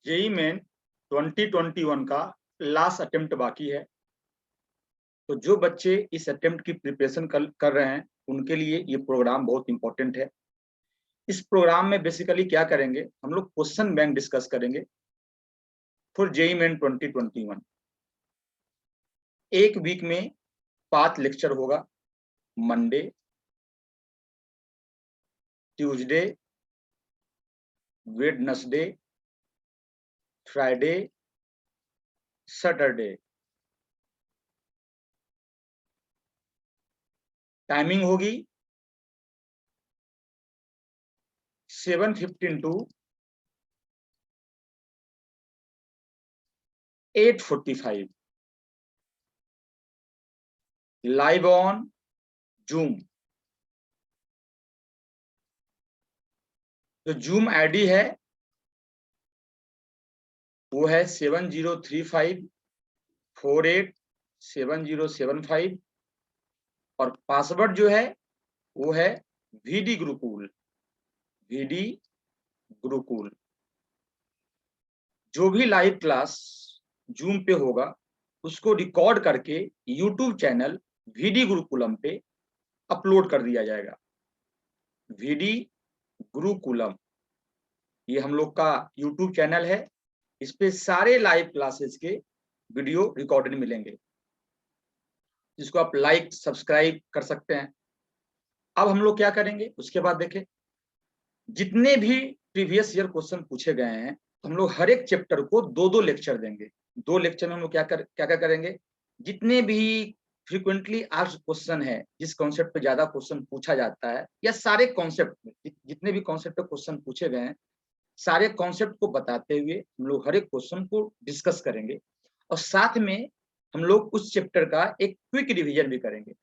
JEE main 2021 का last attempt बाकी है। तो जो बच्चे इस अटेम्प्ट की प्रिपरेशन कर रहे हैं उनके लिए ये प्रोग्राम बहुत इंपॉर्टेंट है। इस प्रोग्राम में बेसिकली क्या करेंगे, हम लोग क्वेश्चन बैंक डिस्कस करेंगे फॉर जेई मेन 2021। एक वीक में 5 लेक्चर होगा। Monday, Tuesday, Wednesday, Friday, Saturday. Timing होगी 7:15 टू 8:45 लाइव ऑन जूम। जो जूम आईडी है वो है 7035487075 और पासवर्ड जो है वो है वीडी गुरुकुल। वीडी गुरुकुल। जो भी लाइव क्लास जूम पे होगा उसको रिकॉर्ड करके यूट्यूब चैनल वीडी गुरुकुलम पे अपलोड कर दिया जाएगा। वीडी गुरुकुलम ये हम लोग का यूट्यूब चैनल है। इस पे सारे लाइव क्लासेस के वीडियो रिकॉर्डेड मिलेंगे, जिसको आप लाइक सब्सक्राइब कर सकते हैं। अब हम लोग क्या करेंगे उसके बाद देखें, जितने भी प्रीवियस ईयर क्वेश्चन पूछे गए हैं हम लोग हर एक चैप्टर को 2-2 लेक्चर देंगे। 2 लेक्चर में हम लोग क्या करेंगे, जितने भी फ्रीक्वेंटली आस्क्ड क्वेश्चन है, जिस कॉन्सेप्ट पे ज्यादा क्वेश्चन पूछा जाता है या सारे कॉन्सेप्ट में जितने भी कॉन्सेप्ट पे क्वेश्चन पूछे गए हैं, सारे कॉन्सेप्ट को बताते हुए हम लोग हर एक क्वेश्चन को डिस्कस करेंगे और साथ में हम लोग उस चैप्टर का एक क्विक रिवीजन भी करेंगे।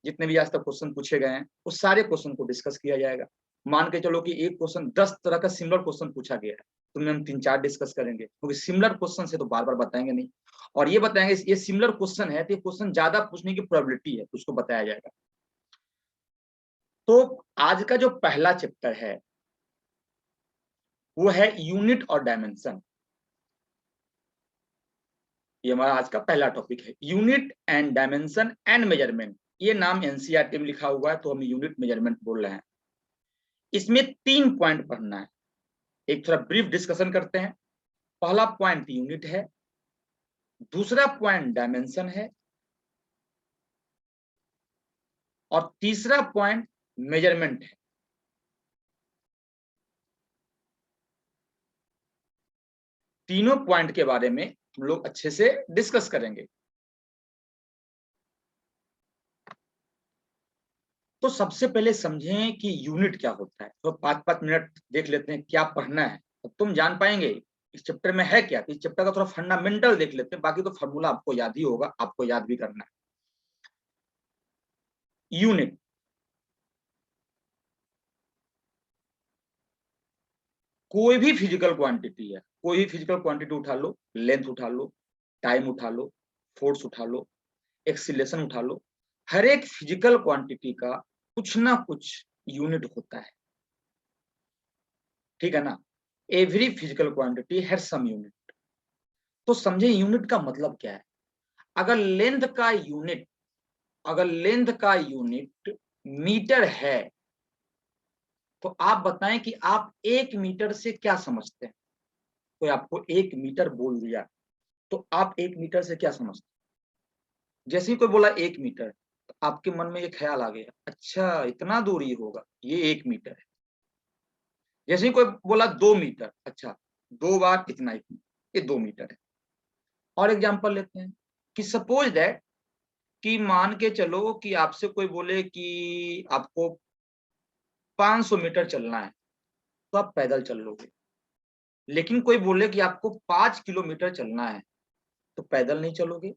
जितने भी आज तक क्वेश्चन पूछे गए हैं उस सारे क्वेश्चन को डिस्कस किया जाएगा। मान के चलो कि एक क्वेश्चन 10 तरह का सिमिलर क्वेश्चन पूछा गया है, तो हम 3-4 डिस्कस करेंगे, क्योंकि सिमिलर क्वेश्चन से तो बार बार बताएंगे नहीं, और ये बताएंगे ये सिमिलर क्वेश्चन है तो ये क्वेश्चन ज्यादा पूछने की प्रोबेबिलिटी है, उसको बताया जाएगा। तो आज का जो पहला चैप्टर है वो है यूनिट और डायमेंशन। ये हमारा आज का पहला टॉपिक है, unit and dimension and measurement. ये नाम एनसीईआरटी में लिखा हुआ है तो हम यूनिट मेजरमेंट बोल रहे हैं। इसमें 3 पॉइंट पढ़ना है। एक थोड़ा ब्रीफ डिस्कशन करते हैं। पहला पॉइंट यूनिट है, दूसरा पॉइंट डायमेंशन है और तीसरा पॉइंट मेजरमेंट है। तीनों पॉइंट के बारे में हम लोग अच्छे से डिस्कस करेंगे। तो सबसे पहले समझें कि यूनिट क्या होता है। तो 5-5 मिनट देख लेते हैं क्या पढ़ना है, तो तुम जान पाएंगे इस चैप्टर में है क्या। इस चैप्टर का थोड़ा फंडामेंटल देख लेते हैं, बाकी तो फॉर्मूला आपको याद ही होगा, आपको याद भी करना है। यूनिट कोई भी फिजिकल क्वांटिटी है, कोई भी फिजिकल क्वांटिटी उठा लो, लेंथ उठा लो, टाइम उठा लो, फोर्स उठा लो, एक्सीलरेशन उठा लो, हर एक फिजिकल क्वांटिटी का कुछ ना कुछ यूनिट होता है, ठीक है ना। Every physical quantity has some unit. तो समझे यूनिट का मतलब क्या है। अगर लेंथ का यूनिट अगर लेंथ का यूनिट मीटर है तो आप बताएं कि आप 1 मीटर से क्या समझते हैं। कोई आपको 1 मीटर बोल दिया तो आप 1 मीटर से क्या समझते हैं। जैसे ही कोई बोला 1 मीटर तो आपके मन में एक ख्याल आ गया, अच्छा इतना दूरी होगा, ये 1 मीटर है। जैसे ही कोई बोला 2 मीटर, अच्छा 2 बार इतना इतना, ये 2 मीटर है। और एग्जांपल लेते हैं कि सपोज दैट कि मान के चलो कि आपसे कोई बोले कि आपको 500 मीटर चलना है तो आप पैदल चल लोगे। लेकिन कोई बोले कि आपको 5 किलोमीटर चलना है तो पैदल नहीं चलोगे,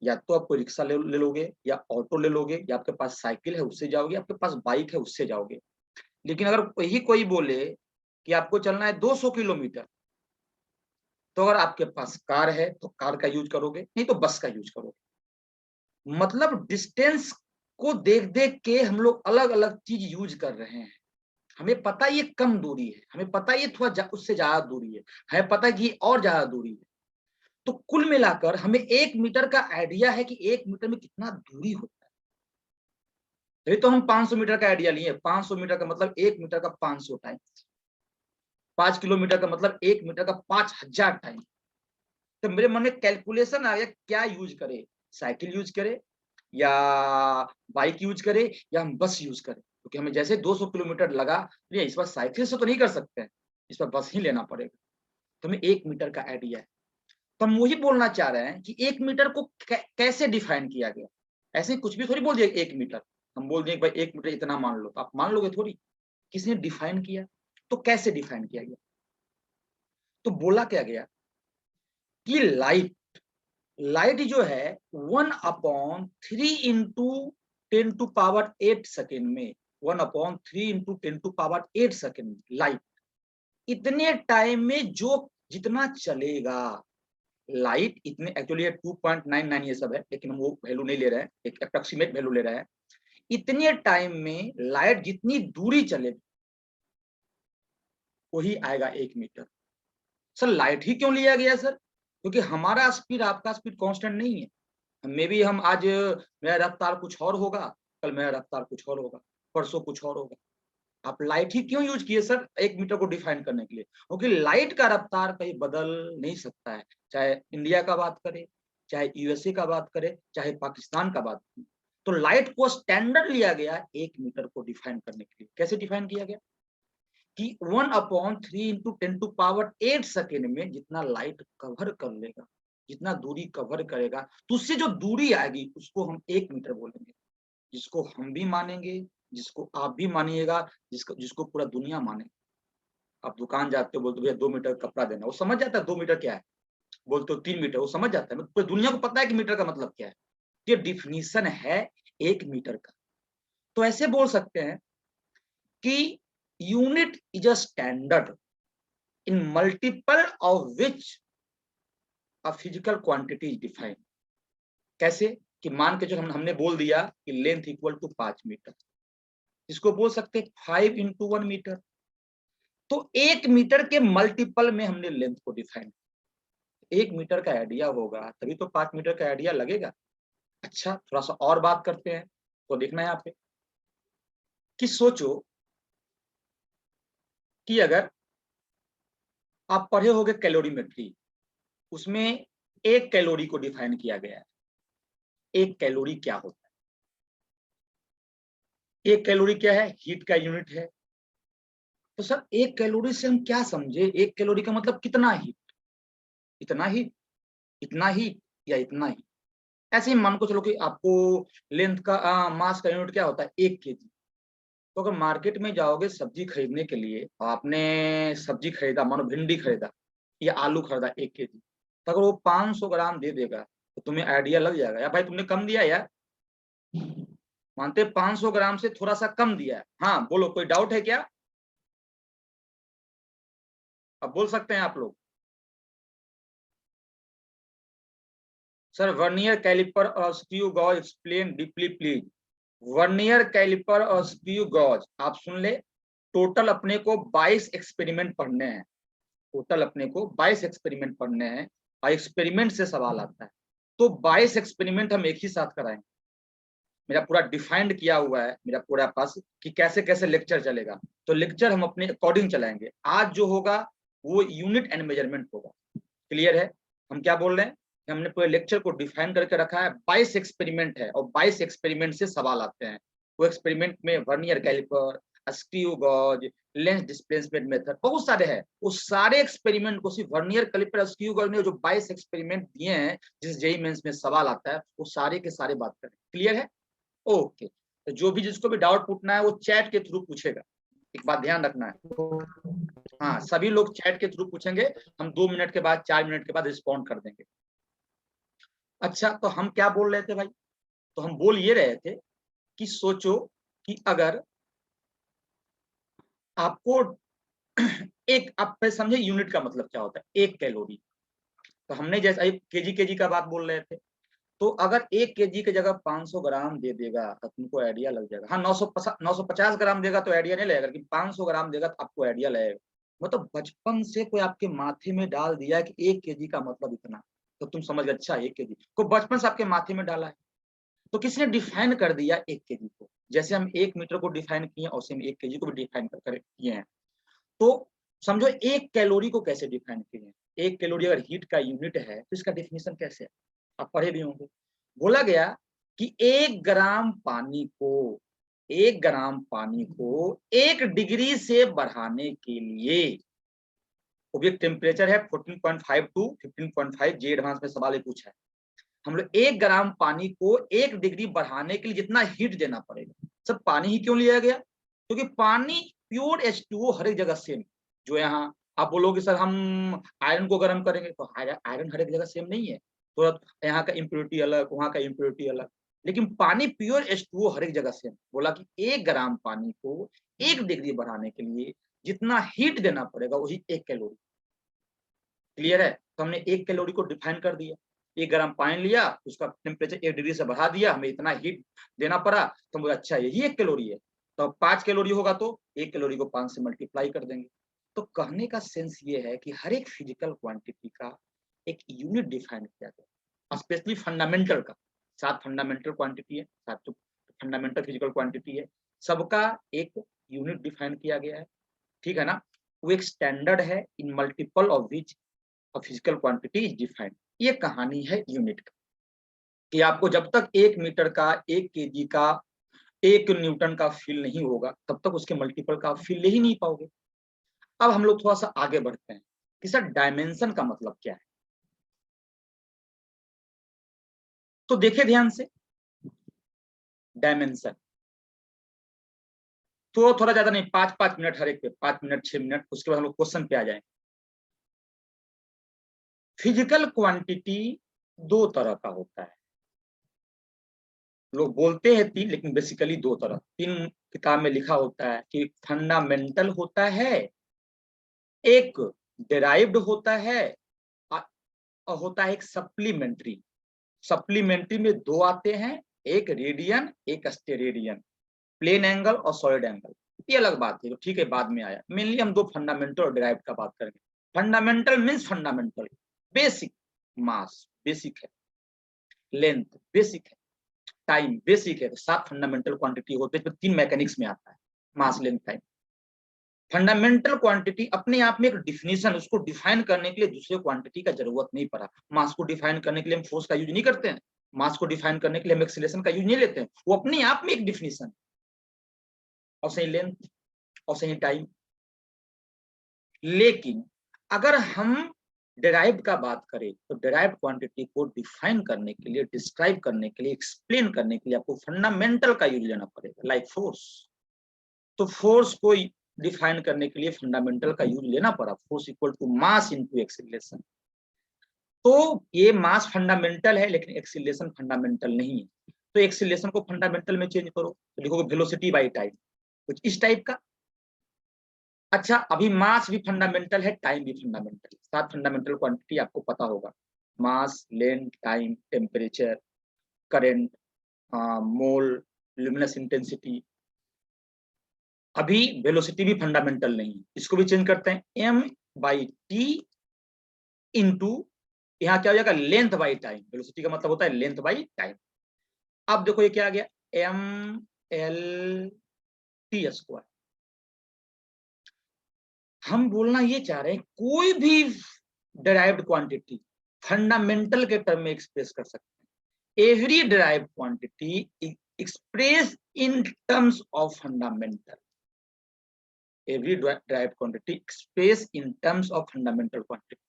या तो आप कोई रिक्शा ले लोगे या ऑटो ले लोगे, या आपके पास साइकिल है उससे जाओगे, आपके पास बाइक है उससे जाओगे। लेकिन अगर वही कोई बोले कि आपको चलना है 200 किलोमीटर, तो अगर आपके पास कार है तो कार का यूज करोगे, नहीं तो बस का यूज करोगे। मतलब डिस्टेंस को देख देख के हम लोग अलग अलग चीज यूज कर रहे हैं। हमें पता है ये कम दूरी है, हमें पता है ये थोड़ा उससे ज्यादा दूरी है, हमें पता है कि ये और ज्यादा दूरी है। तो कुल मिलाकर हमें 1 मीटर का आइडिया है कि 1 मीटर में कितना दूरी होता है। ये तो हम 500 मीटर का आइडिया लिए, 500 मीटर का मतलब 1 मीटर का 500 टाइम, 5 किलोमीटर का मतलब 1 मीटर का 5000 टाइम। तो मेरे मन में कैलकुलेशन आ गया, क्या यूज करे, साइकिल यूज करे या बाइक यूज करे या हम बस यूज करें, क्योंकि हमें जैसे 200 किलोमीटर लगा, ये इस बार साइकिल से तो नहीं कर सकते हैं, इस बार बस ही लेना पड़ेगा। तो हमें 1 मीटर का आइडिया है। तो हम वही बोलना चाह रहे हैं कि 1 मीटर को कैसे डिफाइन किया गया। ऐसे कुछ भी थोड़ी बोल दिया 1 मीटर, हम बोल दिए भाई 1 मीटर इतना मान लो, तो आप मान लोगे थोड़ी, किसने डिफाइन किया। तो कैसे डिफाइन किया गया, तो बोला क्या गया कि लाइट जो है 1/3 × 10⁸ में, 1/3 × 10⁸ में लाइट इतने टाइम में जो जितना चलेगा, लाइट इतने, एक्चुअली 2.99 ये सब है, लेकिन हम वो वैल्यू नहीं ले रहे हैं, एक अप्रोक्सीमेट वैल्यू ले रहे हैं। इतने टाइम में लाइट जितनी दूरी चलेगी वही आएगा 1 मीटर। सर लाइट ही क्यों लिया गया सर, क्योंकि हमारा स्पीड आपका स्पीड कांस्टेंट नहीं है। मे बी हम आज मेरा रफ्तार कुछ और होगा, कल मेरा रफ्तार कुछ और होगा, परसों कुछ और होगा। आप लाइट ही क्यों यूज किए सर 1 मीटर को डिफाइन करने के लिए, क्योंकि लाइट का रफ्तार कहीं बदल नहीं सकता है, चाहे इंडिया का बात करें, चाहे यूएसए का बात करें, चाहे पाकिस्तान का बात करें। तो लाइट को स्टैंडर्ड लिया गया 1 मीटर को डिफाइन करने के लिए। कैसे डिफाइन किया गया कि 1/3 × 10⁸ में जितना लाइट कवर कर लेगा, जितना दूरी कवर करेगा, तो उससे जो दूरी आएगी उसको हम 1 मीटर बोलेंगे, जिसको हम भी मानेंगे, जिसको आप भी मानिएगा, जिसको जिसको पूरा दुनिया माने। आप दुकान जाते हो, बोलते हो भैया 2 मीटर कपड़ा देना, वो समझ जाता है 2 मीटर क्या है, बोलते हो 3 मीटर, वो समझ जाता है, पूरी दुनिया को पता है कि मीटर का मतलब क्या है। ये डिफिनीशन है 1 मीटर का। तो ऐसे बोल सकते हैं कि unit is a standard in multiple of which a physical quantity is defined. कैसे कि मान के जो हमने बोल दिया कि लेंथ इक्वल टू 5 मीटर, इसको बोल सकते हैं 5 × 1 मीटर। तो 1 मीटर के मल्टीपल में हमने लेंथ को डिफाइन, 1 मीटर का आइडिया होगा तभी तो 5 मीटर का आइडिया लगेगा। अच्छा थोड़ा सा और बात करते हैं, तो देखना है यहाँ पे कि सोचो कि अगर आप पढ़े होगे कैलोरीमेट्री, उसमें 1 कैलोरी को डिफाइन किया गया है। 1 कैलोरी क्या होता है, 1 कैलोरी क्या है, हीट का यूनिट है। तो सर 1 कैलोरी से हम क्या समझे, 1 कैलोरी का मतलब कितना हीट, इतना ही, इतना ही या इतना ही। ऐसे ही मान को चलो कि आपको लेंथ का मास का यूनिट क्या होता है, 1 केजी। तो अगर मार्केट में जाओगे सब्जी खरीदने के लिए, आपने सब्जी खरीदा, मानो भिंडी खरीदा या आलू खरीदा 1 केजी, तो अगर वो 500 ग्राम दे देगा तो तुम्हें आइडिया लग जाएगा यार भाई तुमने कम दिया यार, मानते 500 ग्राम से थोड़ा सा कम दिया है। हाँ बोलो, कोई डाउट है क्या, अब बोल सकते हैं आप लोग। सर वर्नियर कैलिपर और screw gauge explain deeply please. Vernier caliper और स्क्रू गॉज आप सुन ले, टोटल अपने को 22 एक्सपेरिमेंट पढ़ने हैं, टोटल अपने को 22 एक्सपेरिमेंट पढ़ने हैं, और एक्सपेरिमेंट से सवाल आता है। तो 22 एक्सपेरिमेंट हम एक ही साथ कराएंगे, मेरा पूरा डिफाइंड किया हुआ है मेरा पूरा पास कि कैसे कैसे लेक्चर चलेगा। तो लेक्चर हम अपने अकॉर्डिंग चलाएंगे। आज जो होगा वो यूनिट एंड मेजरमेंट होगा। क्लियर है, हम क्या बोल रहे हैं, हमने पूरे लेक्चर को डिफाइन करके रखा है। 22 एक्सपेरिमेंट है और 22 एक्सपेरिमेंट से सवाल आते हैं। वो एक्सपेरिमेंट में vernier caliper, screw gauge, lens displacement method, बहुत सारे हैं। उस सारे एक्सपेरिमेंट को सिर्फ वर्नियर कैलिपर स्क्रू गॉज ने जो 22 एक्सपेरिमेंट दिए हैं जिस जेईई मेंस में सवाल आता है, वो सारे के सारे बात करें। क्लियर है, ओके। तो जो भी जिसको भी डाउट पूछना है वो चैट के थ्रू पूछेगा, एक बात ध्यान रखना है। हाँ सभी लोग चैट के थ्रू पूछेंगे, हम 2 मिनट के बाद 4 मिनट के बाद रिस्पॉन्ड कर देंगे। अच्छा तो हम क्या बोल रहे थे भाई, तो हम बोल ये रहे थे कि सोचो कि अगर आपको एक, आप समझे यूनिट का मतलब क्या होता है, 1 कैलोरी। तो हमने जैसा केजी केजी का बात बोल रहे थे, तो अगर 1 kg की जगह 500 ग्राम दे देगा तो तुमको आइडिया लग जाएगा। हाँ, 950 ग्राम देगा तो आइडिया नहीं लगेगा, लेकिन 500 ग्राम देगा तो आपको आइडिया लगेगा। मतलब बचपन से कोई आपके माथे में डाल दिया कि 1 kg का मतलब इतना, तो तुम समझ गए अच्छा 1 kg को बचपन से आपके माथे में डाला है। तो किसने डिफाइन कर दिया 1 kg को, जैसे हम 1 मीटर को डिफाइन किए और सेम 1 kg को भी डिफाइन कर किए हैं। तो समझो 1 कैलोरी को कैसे डिफाइन किए हैं। 1 कैलोरी अगर हीट का यूनिट है तो इसका डेफिनेशन कैसे है, आप पढ़े भी होंगे। बोला गया कि 1 ग्राम पानी को 1 डिग्री से बढ़ाने के लिए, वो भी टेम्परेचर है 14.5 टू 15.5, जे एडवांस में सवाल पूछा है। हम लोग 1 ग्राम पानी को 1 डिग्री बढ़ाने के लिए जितना हीट देना पड़ेगा। सब पानी ही क्यों लिया गया, क्योंकि पानी प्योर H2O हर एक जगह सेम। जो यहाँ आप बोलोगे सर हम आयरन को गर्म करेंगे, तो आयरन हर एक जगह सेम नहीं है, तो यहाँ का इम्प्योरिटी अलग, वहां का इम्प्योरिटी अलग, लेकिन पानी प्योर H2O हर एक जगह सेम। बोला कि 1 ग्राम पानी को 1 डिग्री बढ़ाने के लिए जितना हीट देना पड़ेगा वही 1 कैलोरी। क्लियर है। तो हमने 1 कैलोरी को डिफाइन कर दिया। 1 ग्राम पानी लिया, उसका टेम्परेचर 1 डिग्री से बढ़ा दिया, हमें इतना हीट देना पड़ा, तो मुझे अच्छा यही 1 कैलोरी है। तो 5 कैलोरी होगा तो 1 कैलोरी को 5 से मल्टीप्लाई कर देंगे। तो कहने का सेंस ये है कि हर एक फिजिकल क्वांटिटी का एक यूनिट डिफाइन किया गया, स्पेशली फंडामेंटल का। 7 फंडामेंटल क्वांटिटी है, 7 तो फंडामेंटल फिजिकल क्वांटिटी है, सबका एक यूनिट डिफाइन किया गया है। ठीक है ना। वो एक स्टैंडर्ड है इन multiple of which physical quantity is defined. ये कहानी है यूनिट का, कि आपको जब तक 1 मीटर का, 1 kg का, 1 न्यूटन का फील नहीं होगा तब तक उसके मल्टीपल का आप फील ले ही नहीं पाओगे। अब हम लोग थोड़ा सा आगे बढ़ते हैं कि सर डायमेंशन का मतलब क्या है। तो देखिए ध्यान से, डायमेंशन तो थोड़ा ज्यादा नहीं, 5-5 मिनट हर एक पे, 5 मिनट 6 मिनट, उसके बाद हम लोग क्वेश्चन पे आ जाएंगे। फिजिकल क्वांटिटी 2 तरह का होता है। लोग बोलते हैं 3, लेकिन बेसिकली 2 तरह, 3 किताब में लिखा होता है कि फंडामेंटल होता है, एक डेराइव्ड होता है, और होता है एक सप्लीमेंट्री। सप्लीमेंट्री में 2 आते हैं, एक रेडियन एक स्टेरेडियन, प्लेन एंगल और सॉलिड एंगल। ये अलग बात है, ठीक है, बाद में आया। मेनली हम 2 फंडामेंटल और डेराइव्ड का बात करेंगे। फंडामेंटल मीन्स फंडामेंटल, बेसिक, मास बेसिक है, लेंथ बेसिक है, टाइम बेसिक है। तो 7 फंडामेंटल क्वांटिटी होते हैं, 3 मैकेनिक्स में आता है, मास, लेंथ, टाइम। फंडामेंटल क्वांटिटी अपने आप में एक डिफिनीशन, उसको डिफाइन करने के लिए दूसरे क्वांटिटी का जरूरत नहीं पड़ा। मास को डिफाइन करने के लिए हम फोर्स का यूज नहीं करते हैं, मास को डिफाइन करने के लिए हम एक्सीलरेशन का यूज नहीं लेते हैं, वो अपने आप में एक डिफिनीशन। और सही लेंथ और सही टाइम। लेकिन अगर हम डेराइव्ड का बात करें तो डेराइव्ड क्वांटिटी को डिफाइन करने के लिए, डिस्क्राइब करने के लिए, एक्सप्लेन करने के लिए आपको फंडामेंटल का यूज लेना पड़ेगा, लाइक फोर्स। तो फोर्स को डिफाइन करने के लिए फंडामेंटल का यूज लेना पड़ा, force equal to mass into acceleration. तो ये मास फंडामेंटल है लेकिन एक्सीलरेशन फंडामेंटल नहीं है। तो एक्सीलरेशन को फंडामेंटल में चेंज करो तो लिखोगे वेलोसिटी बाई टाइम, कुछ इस टाइप का। अच्छा, अभी मास भी फंडामेंटल है, टाइम भी फंडामेंटल है। 7 फंडामेंटल क्वांटिटी आपको पता होगा, मास, लेंथ, टाइम, टेम्परेचर, करंट, मोल, ल्यूमिनस इंटेंसिटी। अभी वेलोसिटी भी फंडामेंटल नहीं है, इसको भी चेंज करते हैं, m/t इंटू, यहाँ क्या हो जाएगा, लेंथ बाई टाइम। वेलोसिटी का मतलब होता है लेंथ बाई टाइम। अब देखो ये क्या आ गया, mL/t²। हम बोलना ये चाह रहे हैं कोई भी डिराइव्ड क्वांटिटी फंडामेंटल के टर्म में एक्सप्रेस कर सकते हैं। Every derived quantity express in terms of fundamental, every derived quantity express in terms of fundamental quantity.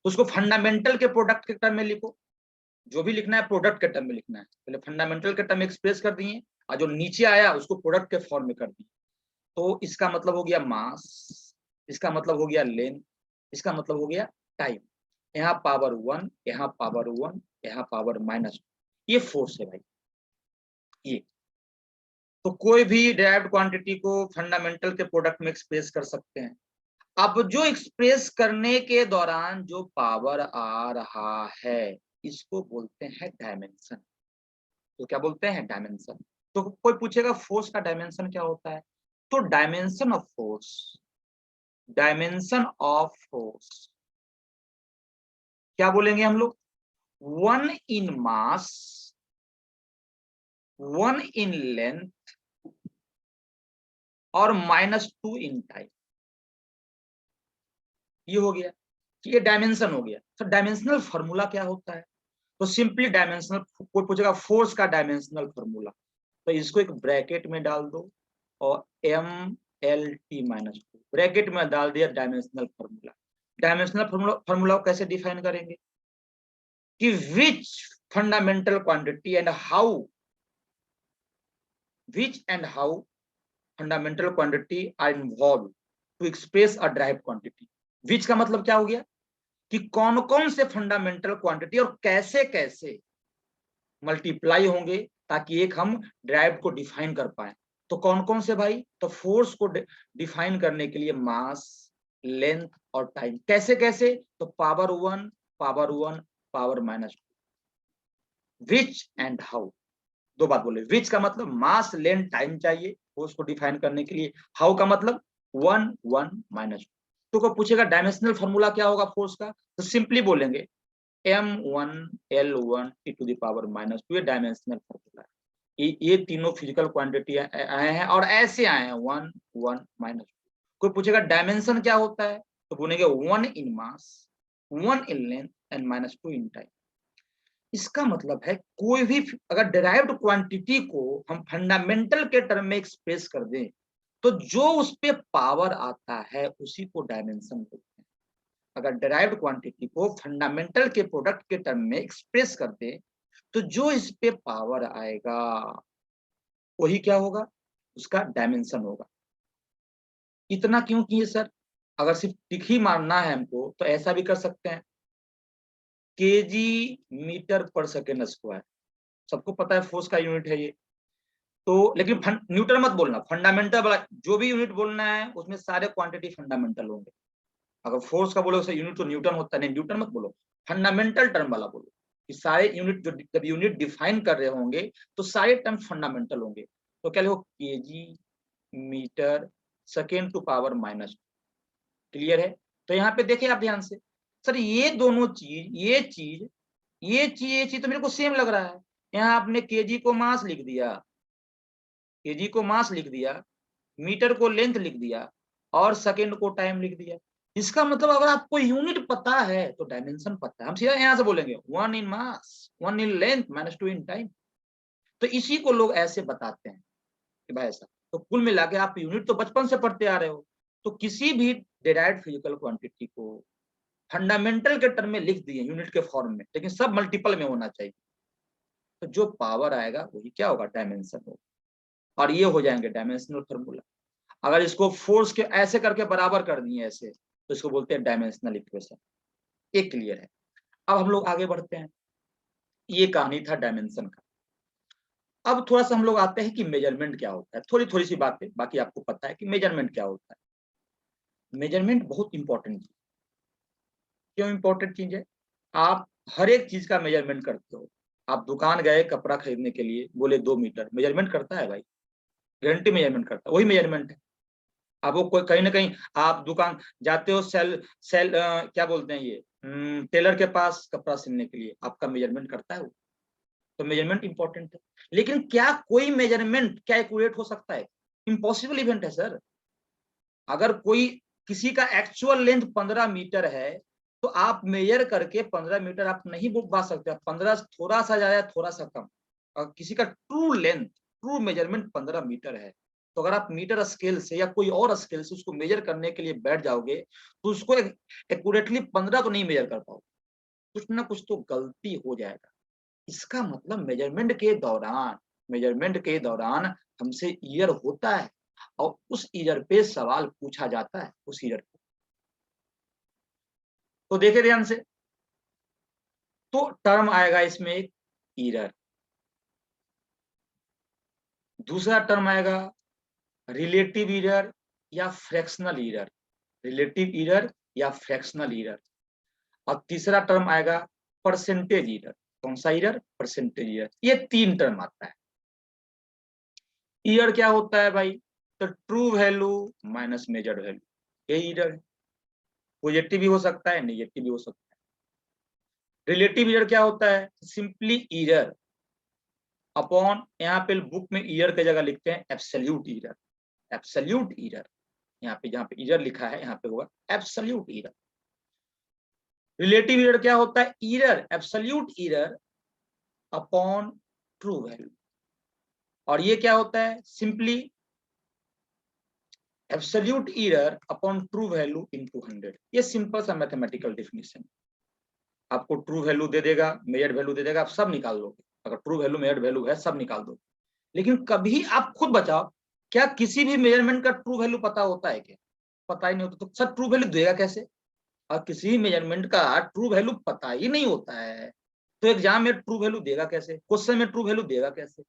उसको फंडामेंटल के प्रोडक्ट के टर्म में लिखो, जो भी लिखना है प्रोडक्ट के टर्म में लिखना है। पहले फंडामेंटल के टर्म एक्सप्रेस कर दिए और जो नीचे आया उसको प्रोडक्ट के फॉर्म में कर दिए। तो इसका मतलब हो गया मास, इसका मतलब हो गया लेंथ, इसका मतलब हो गया टाइम। यहाँ पावर 1, यहाँ पावर 1, यहाँ पावर -1, ये फोर्स है भाई। ये तो कोई भी डिराइव्ड क्वांटिटी को फंडामेंटल के प्रोडक्ट में एक्सप्रेस कर सकते हैं। अब जो एक्सप्रेस करने के दौरान जो पावर आ रहा है इसको बोलते हैं डायमेंशन। तो क्या बोलते हैं? डायमेंशन। तो कोई पूछेगा फोर्स का डायमेंशन क्या होता है, तो डायमेंशन ऑफ फोर्स क्या बोलेंगे हम लोग? 1 इन मास, 1 इन लेंथ और -2 इन टाइम। ये हो गया कि ये डायमेंशन हो गया। तो डायमेंशनल फॉर्मूला क्या होता है? तो सिंपली डायमेंशनल, कोई पूछेगा फोर्स का डायमेंशनल फॉर्मूला, तो इसको एक ब्रैकेट में डाल दो और MLT-2 ब्रैकेट में डाल दिया डायमेंशनल फॉर्मूला। डायमेंशनल फॉर्मूला को कैसे डिफाइन करेंगे कि which fundamental quantity and how fundamental quantity are involve to express a derived quantity. Which का मतलब क्या हो गया कि कौन कौन से फंडामेंटल क्वांटिटी और कैसे कैसे मल्टीप्लाई होंगे ताकि एक हम ड्राइव को डिफाइन कर पाए। तो कौन कौन से भाई? तो फोर्स को डिफाइन करने के लिए मास, लेंथ और टाइम। कैसे कैसे? तो power 1, power 1, power -2। Which and how, दो बात बोले। विच का मतलब मास, लेंथ, टाइम चाहिए फोर्स को डिफाइन करने के लिए। हाउ का मतलब 1, 1, -2। तो कोई पूछेगा डायमेंशनल फॉर्मूला क्या होगा फोर्स का, तो सिंपली बोलेंगे M1L1 e⁻²। ये डायमेंशनल फॉर्मूला है। ये तीनों फिजिकल क्वांटिटी आए हैं और ऐसे आए हैं 1, 1, -2। कोई पूछेगा डायमेंशन क्या होता है, तो बोलेंगे 1 इन मास, 1 in length and -2 in time. इसका मतलब है कोई भी अगर डिराइव्ड क्वांटिटी को हम फंडामेंटल के टर्म में एक्सप्रेस कर दें, तो जो उस पे पावर आता है उसी को डायमेंशन बोलते हैं। अगर डिराइव्ड क्वांटिटी को फंडामेंटल के प्रोडक्ट के टर्म में एक्सप्रेस कर दे, तो जो इस पे पावर आएगा वही क्या होगा? उसका डायमेंशन होगा। इतना क्यों किए सर? अगर सिर्फ टिक ही मारना है हमको तो ऐसा भी कर सकते हैं, केजी मीटर पर सेकेंड स्क्वायर। सबको पता है फोर्स का यूनिट है ये। तो लेकिन न्यूटन मत बोलना, फंडामेंटल वाला जो भी यूनिट बोलना है उसमें सारे क्वांटिटी फंडामेंटल होंगे। अगर फोर्स का बोलोगे यूनिट तो न्यूटन होता है, नहीं न्यूटन मत बोलो, फंडामेंटल टर्म वाला बोलो कि सारे यूनिट जो जब यूनिट डिफाइन कर रहे होंगे तो सारे टर्म फंडामेंटल होंगे। तो क्या लिखो? KG metre second to power -2। Clear है? तो यहाँ पे देखिए आप ध्यान से, सर ये दोनों चीज, ये चीज तो मेरे को सेम लग रहा है। यहाँ आपने केजी को मास लिख दिया, केजी को मास लिख दिया, मीटर को लेंथ लिख दिया और सेकेंड को टाइम लिख दिया। इसका मतलब अगर आपको यूनिट पता है तो डायमेंशन पता है। हम सीधा यहां से बोलेंगे 1 इन मास, 1 इन लेंथ, -2 इन टाइम। तो इसी को लोग ऐसे बताते हैं कि भाई ऐसा। तो कुल मिला के आप यूनिट तो बचपन से पढ़ते आ रहे हो, तो किसी भी डिराइव्ड फिजिकल क्वांटिटी को फंडामेंटल के टर्म में लिख दिए यूनिट के फॉर्म में, लेकिन सब मल्टीपल में होना चाहिए। तो जो पावर आएगा वही क्या होगा? डायमेंशन होगा। और ये हो जाएंगे डायमेंशनल फॉर्मूला। अगर इसको फोर्स के ऐसे करके बराबर कर दिए ऐसे, तो इसको बोलते हैं डायमेंशनल इक्वेशन। ये क्लियर है? अब हम लोग आगे बढ़ते हैं। ये कहानी था डायमेंशन का। अब थोड़ा सा हम लोग आते हैं कि मेजरमेंट क्या होता है। थोड़ी थोड़ी सी बातें, बाकी आपको पता है कि मेजरमेंट क्या होता है। मेजरमेंट बहुत इंपॉर्टेंट चीज। क्यों इंपॉर्टेंट चीज है? आप हर एक चीज का मेजरमेंट करते हो। आप दुकान गए कपड़ा खरीदने के लिए, बोले 2 मीटर, मेजरमेंट करता है भाई? गारंटी मेजरमेंट करता है, वही मेजरमेंट है। अब वो कोई कहीं ना कहीं आप दुकान जाते हो, सेल सेल क्या बोलते हैं ये, टेलर के पास कपड़ा सिलने के लिए, आपका मेजरमेंट करता है वो। तो मेजरमेंट इंपॉर्टेंट है। लेकिन क्या कोई मेजरमेंट क्या एक्यूरेट हो सकता है? इम्पॉसिबल इवेंट है सर। अगर कोई किसी का एक्चुअल लेंथ 15 मीटर है, तो आप मेजर करके 15 मीटर आप नहीं बता सकते। 15 थोड़ा सा ज्यादा, थोड़ा सा कम। और किसी का true length, true measurement 15 metre है, तो अगर आप मीटर स्केल से या कोई और स्केल से उसको मेजर करने के लिए बैठ जाओगे, तो उसको एक्यूरेटली 15 तो नहीं मेजर कर पाओगे, कुछ ना कुछ तो गलती हो जाएगा। इसका मतलब मेजरमेंट के दौरान हमसे ईयर होता है और उस ईयर पे सवाल पूछा जाता है उस ईयर पे। तो देखे ध्यान से, तो टर्म आएगा इसमें एक ईरर। दूसरा टर्म आएगा रिलेटिव ईरर या फ्रैक्शनल ईरर, रिलेटिव ईरर या फ्रैक्शनल ईरर। और तीसरा टर्म आएगा परसेंटेज ईरर। कौन सा ईरर? Percentage error. ये 3 टर्म आता है। ईरर क्या होता है भाई? तो true value minus measured value, ये ईरर है। पॉजिटिव भी हो सकता है, नेगेटिव भी हो सकता है। रिलेटिव ईरर क्या होता है? सिंपली ईरर अपॉन, यहाँ पे बुक में ईरर की जगह लिखते हैं एब्सोल्यूट ईरर। एब्सोल्यूट ईरर, यहाँ पे जहाँ पे ईरर लिखा है यहाँ पे होगा एब्सोल्यूट ईरर। रिलेटिव ईरर क्या होता है? Error, absolute error upon true value. और ये क्या होता है? Simply absolute error upon true value into 100। ये सिंपल सा मैथमेटिकल डेफिनेशन। आपको ट्रू वैल्यू दे देगा, मेजर्ड वैल्यू दे देगा, आप सब निकाल लोगे। अगर ट्रू वैल्यू मेजर्ड वैल्यू है सब निकाल दो। लेकिन कभी आप खुद बताओ, क्या किसी भी मेजरमेंट का ट्रू वैल्यू पता होता है क्या? पता ही नहीं होता, तो सब ट्रू वैल्यू देगा कैसे? और किसी भी मेजरमेंट का ट्रू वैल्यू पता ही नहीं होता है तो एग्जाम में ट्रू वैल्यू देगा कैसे? क्वेश्चन में ट्रू वैल्यू देगा कैसे?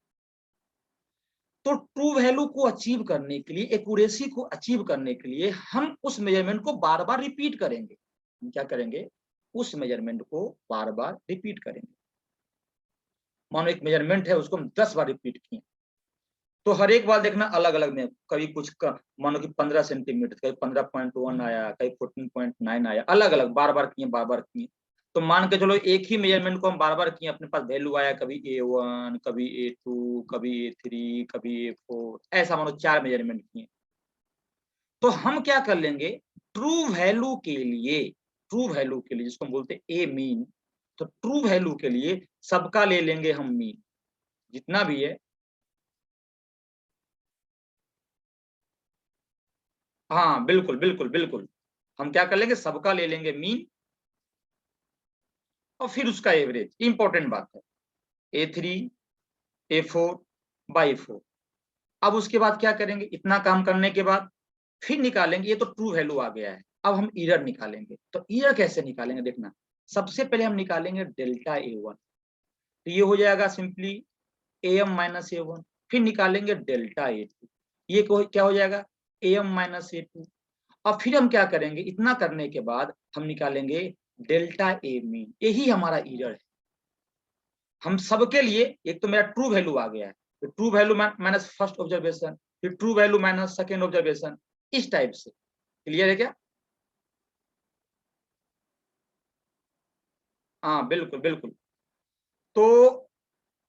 तो ट्रू वैल्यू को अचीव करने के लिए, एक्यूरेसी को अचीव करने के लिए हम उस मेजरमेंट को बार बार रिपीट करेंगे। हम क्या करेंगे? उस मेजरमेंट को बार बार रिपीट करेंगे। मानो एक मेजरमेंट है, उसको हम 10 बार रिपीट किए, तो हर एक बार देखना अलग अलग में, कभी कुछ का मानो कि 15 सेंटीमीटर, कभी 15.1 आया, कभी 14.9 आया, अलग अलग बार बार किए, बार बार किए। तो मान के चलो एक ही मेजरमेंट को हम बार बार किए, अपने पास वैल्यू आया कभी A1, कभी A2, कभी A3, कभी A4, ऐसा मानो 4 मेजरमेंट किए। तो हम क्या कर लेंगे? ट्रू वैल्यू के लिए, ट्रू वैल्यू के लिए जिसको हम बोलते हैं ए मीन, तो ट्रू वैल्यू के लिए सबका ले लेंगे हम मीन, जितना भी है। हाँ बिल्कुल बिल्कुल बिल्कुल, हम क्या कर लेंगे? सबका ले लेंगे मीन और फिर उसका एवरेज। इंपॉर्टेंट बात है, A3, A4 बाई 4। अब उसके बाद क्या करेंगे? इतना काम करने के बाद फिर निकालेंगे, ये तो ट्रू वैल्यू आ गया है, अब हम ईरर निकालेंगे। तो ईरर कैसे निकालेंगे? देखना, सबसे पहले हम निकालेंगे डेल्टा A1, तो ये हो जाएगा सिंपली AM माइनस A1। फिर निकालेंगे डेल्टा A2, ये क्या हो जाएगा? AM minus A2। और फिर हम क्या करेंगे? इतना करने के बाद हम निकालेंगे डेल्टा ए मीन। यही हमारा ईरर है। हम सबके लिए, एक तो मेरा ट्रू वैल्यू आ गया है, तो true value minus first observation, फिर true value minus second observation, इस टाइप से। क्लियर है क्या? हाँ बिल्कुल बिल्कुल। तो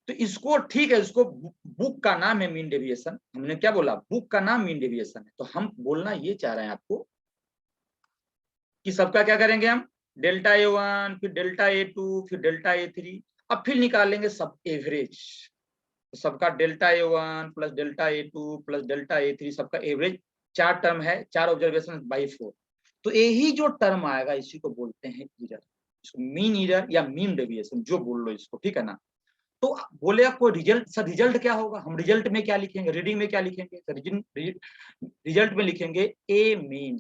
तो इसको ठीक है, इसको बुक का नाम है मीन डेविएशन। हमने क्या बोला? बुक का नाम मीन डेविएशन है। तो हम बोलना ये चाह रहे हैं आपको कि सबका क्या करेंगे हम? डेल्टा A1, फिर डेल्टा A2, फिर डेल्टा A3, अब फिर निकालेंगे सब एवरेज। तो सबका delta A1 plus delta A2 plus delta A3, सबका एवरेज 4 टर्म है, 4 ऑब्जर्वेशन बाई 4। तो यही जो टर्म आएगा इसी को बोलते हैं ईरर, इसको मीन ईरर या मीन डेविएशन जो बोल लो इसको, ठीक है ना? तो बोले कोई रिजल्ट, सर रिजल्ट क्या होगा? हम रिजल्ट में क्या लिखेंगे? रीडिंग में क्या लिखेंगे? रिजल्ट में लिखेंगे ए mean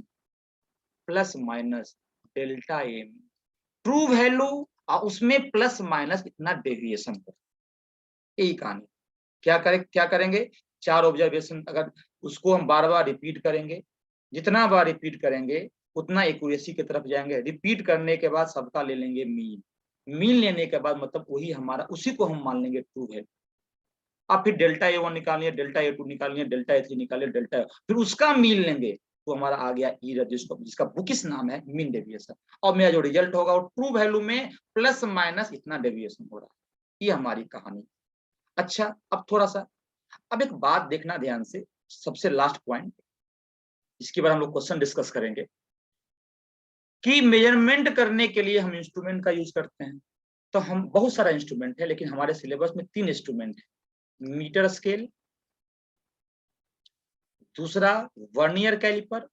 plus minus delta A mean, true value उसमें प्लस माइनस इतना डेविएशन हो। यही कहानी। क्या करेंगे? 4 ऑब्जर्वेशन, अगर उसको हम बार बार रिपीट करेंगे, जितना बार रिपीट करेंगे उतना एक्यूरेसी की तरफ जाएंगे। रिपीट करने के बाद सबका ले लेंगे मीन, मीन लेने के बाद मतलब वही हमारा, उसी को हम मान लेंगे ट्रू है। अब फिर डेल्टा A1 निकालिए, डेल्टा A2 निकालिए, डेल्टा A3 निकालिए, डेल्टा, फिर उसका मीन लेंगे, तो हमारा आ गया ईरर, जिसका बुकिस नाम है मीन डेविएशन। और मेरा जो रिजल्ट होगा वो ट्रू वैल्यू में प्लस माइनस इतना डेविएशन हो रहा है। ये हमारी कहानी। अच्छा, अब थोड़ा सा, अब एक बात देखना ध्यान से, सबसे लास्ट पॉइंट, इसके बाद हम लोग क्वेश्चन डिस्कस करेंगे कि मेजरमेंट करने के लिए हम इंस्ट्रूमेंट का यूज करते हैं। तो हम, बहुत सारा इंस्ट्रूमेंट है, लेकिन हमारे सिलेबस में 3 इंस्ट्रूमेंट है। मीटर स्केल, दूसरा वर्नियर कैलिपर,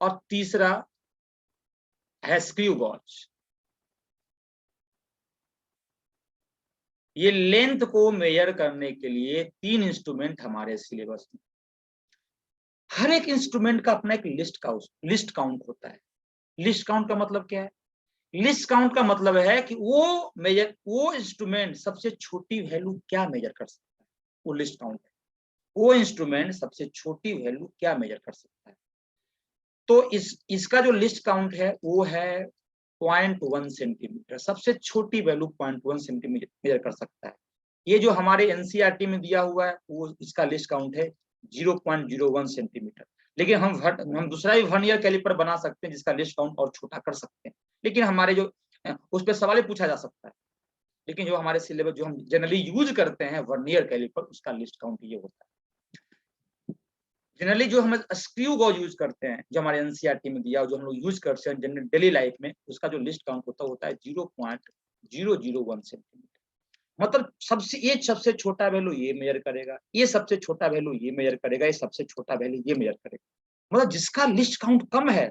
और तीसरा है स्क्रू गॉज। ये लेंथ को मेजर करने के लिए 3 इंस्ट्रूमेंट हमारे सिलेबस में। हर एक इंस्ट्रूमेंट का अपना एक लिस्ट काउंट होता है। लिस्ट काउंट का मतलब क्या है? लिस्ट काउंट का मतलब है कि वो इंस्ट्रूमेंट सबसे छोटी वैल्यू क्या मेजर कर सकता है, वो लिस्ट काउंट है। वो इंस्ट्रूमेंट सबसे छोटी वैल्यू क्या मेजर कर सकता है। तो इसका जो लिस्ट काउंट है वो है 0.1 सेंटीमीटर। सबसे छोटी वैल्यू 0.1 सेंटीमीटर कर सकता है। ये जो हमारे एनसीईआरटी में दिया हुआ है वो इसका लिस्ट काउंट है 0.01 सेंटीमीटर। लेकिन हम दूसरा भी वर्नियर कैलिपर बना सकते हैं जिसका लिस्ट काउंट और छोटा कर सकते हैं, लेकिन हमारे जो उस पर सवाल पूछा जा सकता है। लेकिन जो हमारे सिलेबस जो हम जनरली यूज करते हैं वर्नियर कैलिपर, उसका लिस्ट काउंट ये होता है। जनरली जो हम स्क्रू गॉज यूज करते हैं, जो हमारे एनसीईआरटी में दिया, जो हम लोग यूज करते हैं जनरल डेली लाइफ में, उसका जो लिस्ट काउंट होता है 0.001 सेंटीमीटर। मतलब सबसे छोटा वैल्यू ये मेजर करेगा, ये सबसे छोटा वैल्यू ये मेजर करेगा, ये सबसे छोटा वैल्यू ये मेजर करेगा। मतलब जिसका लिस्ट काउंट कम है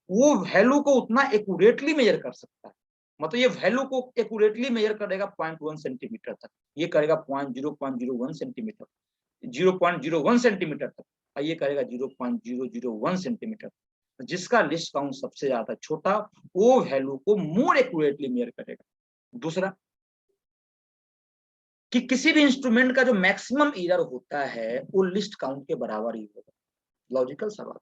वो वैल्यू को उतना एक्यूरेटली मेजर कर सकता है। मतलब ये वैल्यू को एक्यूरेटली मेजर करेगा 0.1 सेंटीमीटर तक, ये करेगा 0.01 सेंटीमीटर, 0.01 सेंटीमीटर तक, और ये करेगा 0.001 सेंटीमीटर। जिसका लिस्ट काउंट सबसे ज्यादा छोटा वो वैल्यू को मोर एक्यूरेटली मेजर करेगा। दूसरा कि किसी भी इंस्ट्रूमेंट का जो मैक्सिमम एरर होता है वो लिस्ट काउंट के बराबर ही होगा। लॉजिकल सवाल,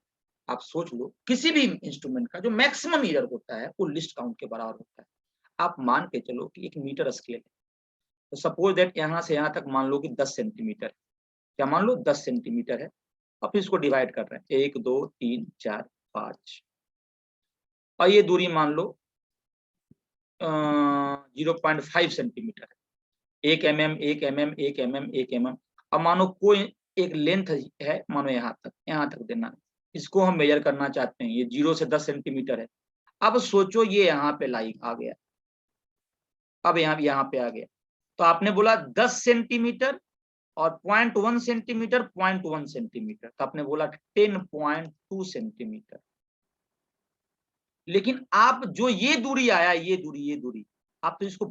आप सोच लो, किसी भी इंस्ट्रूमेंट का जो मैक्सिमम एरर होता है वो लिस्ट काउंट के बराबर होता है। आप मान के चलो कि एक मीटर स्केल है, तो सपोज दैट यहां से यहां तक मान लो कि 10 सेंटीमीटर, क्या मान लो 10 सेंटीमीटर है। अब इसको डिवाइड कर रहे हैं 1 2 3 4 5, और ये दूरी मान लो 0.5 सेंटीमीटर है। 1 mm 1 mm 1 mm 1 mm। अब मानो कोई एक लेंथ है, मानो यहाँ तक देना है, इसको हम मेजर करना चाहते हैं। ये 0 से 10 सेंटीमीटर है। अब सोचो ये यहाँ पे लाई आ गया, अब यहाँ पे आ गया, तो आपने बोला 10 सेंटीमीटर और 0.1 सेंटीमीटर 0.1 सेंटीमीटर, तो आपने बोला 10.2 सेंटीमीटर। लेकिन आप जो ये दूरी आया, ये दूरी आप तो इसको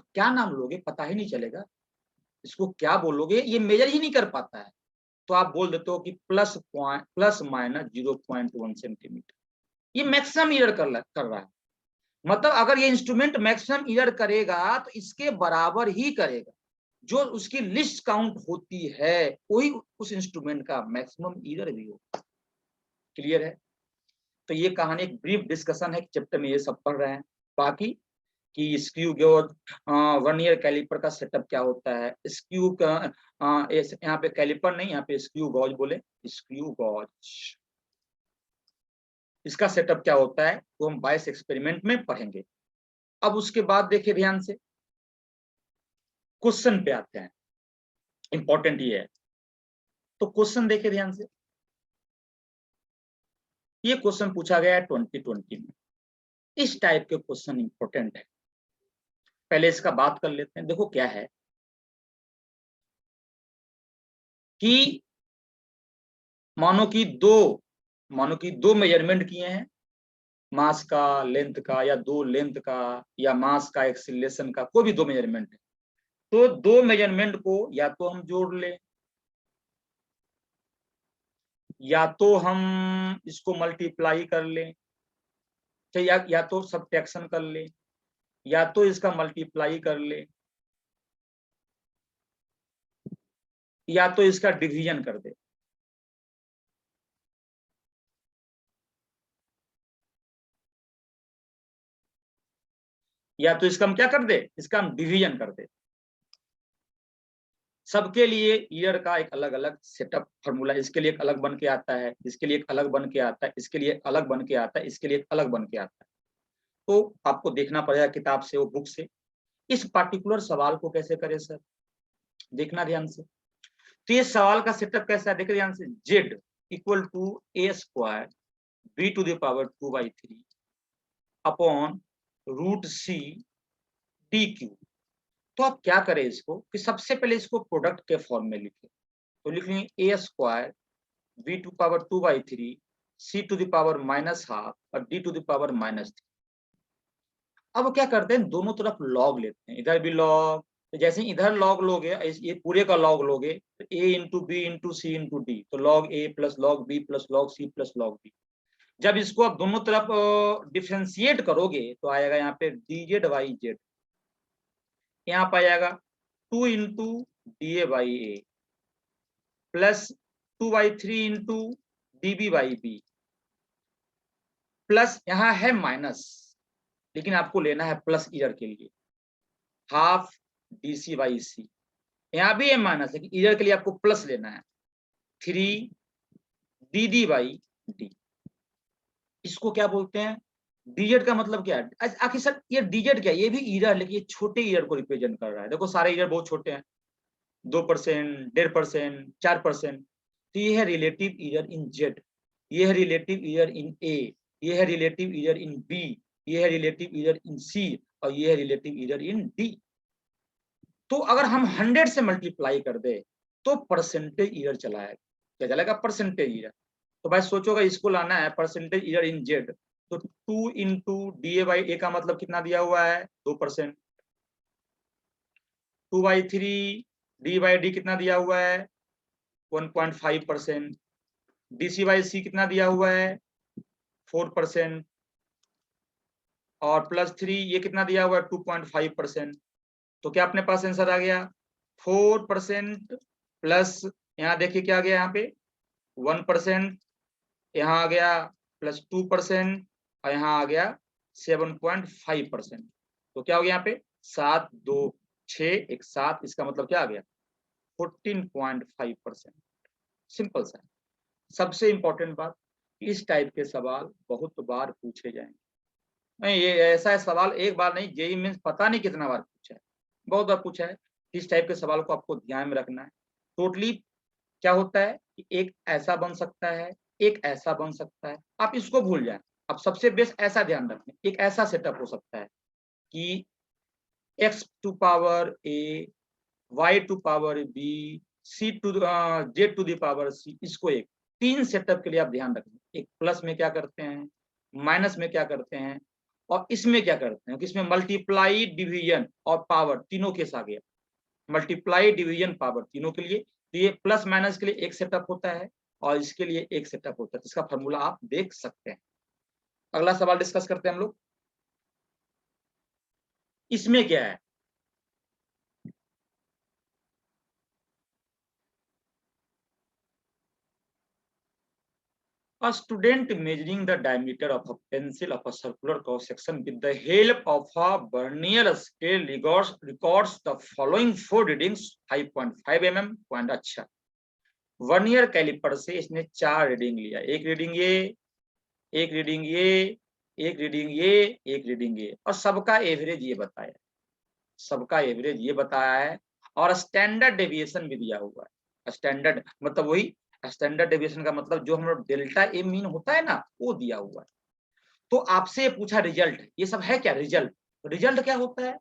क्या नाम लोगे पता ही नहीं चलेगा, इसको क्या बोलोगे ये मेजर ही नहीं कर पाता है। तो आप बोल देते हो कि प्लस माइनस 0.1 सेंटीमीटर। ये मैक्सिमम एरर कर रहा है। मतलब अगर ये इंस्ट्रूमेंट मैक्सिमम एरर करेगा तो इसके बराबर ही करेगा। जो उसकी लिस्ट काउंट होती है वही उस इंस्ट्रूमेंट का मैक्सिमम एरर भी होगा। क्लियर है? तो ये कहानी एक ब्रीफ डिस्कशन है, चैप्टर में ये सब पढ़ रहे हैं। बाकी कि स्क्रू गॉज, वर्नियर कैलिपर का सेटअप क्या होता है, स्क्रू का यहाँ पे कैलिपर नहीं, यहाँ पे स्क्रू गॉज बोले, स्क्रू गॉज, इसका सेटअप क्या होता है वो हम बायस एक्सपेरिमेंट में पढ़ेंगे। अब उसके बाद देखिए ध्यान से, क्वेश्चन पे आते हैं। इंपॉर्टेंट ये है, तो क्वेश्चन देखिए ध्यान से। ये क्वेश्चन पूछा गया है 2020 में। इस टाइप के क्वेश्चन इंपॉर्टेंट है। पहले इसका बात कर लेते हैं। देखो क्या है कि मानो कि दो मेजरमेंट किए हैं, मास का, लेंथ का, या दो लेंथ का, या मास का, एक्सीलरेशन का, कोई भी दो मेजरमेंट है। तो दो मेजरमेंट को या तो हम जोड़ ले, या तो हम इसको मल्टीप्लाई कर ले, या तो सब्ट्रैक्शन कर ले, या तो इसका मल्टीप्लाई कर ले, या तो इसका डिवीजन कर दे। या तो इसका हम क्या कर दे, इसका हम डिवीजन कर दे। सबके लिए ईयर का एक अलग अलग सेटअप फॉर्मूला, इसके लिए एक अलग बन के आता है, इसके लिए एक अलग बन के आता है, इसके लिए अलग बन के आता है, इसके लिए एक अलग बन के आता है। तो आपको देखना पड़ेगा किताब से, वो बुक से, इस पार्टिकुलर सवाल को कैसे करें सर, देखना ध्यान से। तो ये सवाल का सेटअप कैसा है, देखिए ध्यान से। Z equal to A square B to the power 2/3 upon root C D Q. तो आप क्या करें इसको कि सबसे पहले इसको प्रोडक्ट के फॉर्म में लिखें। तो लिख लेंगे A square B to power 2/3 C to the power -½ और डी टू द पावर -3। अब क्या करते हैं, दोनों तरफ लॉग लेते हैं, इधर भी लॉग, तो जैसे इधर लॉग लोगे, ये पूरे का लॉग लोगे, तो a into B into C into D, तो log A plus log B plus log C plus log D. जब इसको आप दोनों तरफ डिफ्रेंशिएट करोगे तो आएगा यहाँ पे dz बाई जेड, यहाँ पर आएगा 2 into D A by A plus 2/3 into D B by B plus यहाँ है माइनस, लेकिन आपको लेना है प्लस ईयर के लिए, हाफ DC बाई सी। यहाँ भी है माइनस, लेकिन ईयर के लिए आपको प्लस लेना है, 3 DD बाई डी। इसको क्या बोलते हैं? डीजेड का मतलब क्या है? आखिर सर ये डीजेड क्या है? ये भी ईयर, लेकिन ये छोटे ईयर को रिप्रेजेंट कर रहा है। देखो सारे ईयर बहुत छोटे हैं, 2%, 1.5%, 4%। तो ये है रिलेटिव ईयर इन जेड, ये है रिलेटिव ईयर इन ए, ये है रिलेटिव ईयर इन बी, ये है रिलेटिव ईयर इन सी, और ये है रिलेटिव ईयर इन डी। तो अगर हम 100 से मल्टीप्लाई कर दे तो परसेंटेज ईयर चला आएगा। क्या चलेगा? Percentage year. तो भाई सोचोगा इसको लाना है परसेंटेज ईयर इन जेड, तो 2 इंटू DA बाई ए का मतलब कितना दिया हुआ है? 2%। 2/3 D बाई डी कितना दिया हुआ है? 1.5%। DC बाई सी कितना दिया हुआ है? 4%। और +3 ये कितना दिया हुआ है? 2.5%। तो क्या अपने पास आंसर आ गया? 4% प्लस, यहाँ देखिए क्या आ गया, यहाँ पे 1%, यहाँ आ गया +2%, और यहाँ आ गया 7.5%। तो क्या हो गया यहाँ पे? 7, 2, 6, 1, 7। इसका मतलब क्या आ गया? 14.5%। सिंपल सा। सबसे इंपॉर्टेंट बात, इस टाइप के सवाल बहुत बार पूछे जाएंगे। नहीं, ये ऐसा सवाल एक बार नहीं, जेईई मेंस पता नहीं कितना बार पूछा है, बहुत बार पूछा है। इस टाइप के सवाल को आपको ध्यान में रखना है। टोटली क्या होता है कि एक ऐसा बन सकता है, एक ऐसा बन सकता है, आप इसको भूल जाए। अब सबसे बेस्ट ऐसा ध्यान रखें, एक ऐसा सेटअप हो सकता है कि x to power a, y to power b, z to the power c। इसको एक 3 सेटअप के लिए आप ध्यान रखें। एक प्लस में क्या करते हैं, माइनस में क्या करते हैं, और इसमें क्या करते हैं कि इसमें मल्टीप्लाई, डिवीजन और पावर तीनों केस आ गया। मल्टीप्लाई, डिवीजन, पावर तीनों के लिए। तो ये प्लस माइनस के लिए एक सेटअप होता है और इसके लिए एक सेटअप होता है। इसका फॉर्मूला आप देख सकते हैं। अगला सवाल डिस्कस करते हैं हम लोग। इसमें क्या है? A student measuring the diameter of a pencil of a circular cross section with the help of a vernier scale records the following 4 readings: 5.5 mm point. अच्छा, वर्नियर कैलिपर से इसने 4 रीडिंग लिया, एक रीडिंग ये, एक रीडिंग ये, एक reading ये, एक रीडिंग ये, और सबका एवरेज ये बताया, सबका एवरेज ये बताया है, और स्टैंडर्ड डेविएशन भी दिया हुआ है। स्टैंडर्ड मतलब वही, स्टैंडर्ड डेविएशन का मतलब जो हम लोग डेल्टा ए मीन होता है ना, वो दिया हुआ है। तो आपसे पूछा रिजल्ट, ये सब है क्या रिजल्ट? रिजल्ट क्या होता है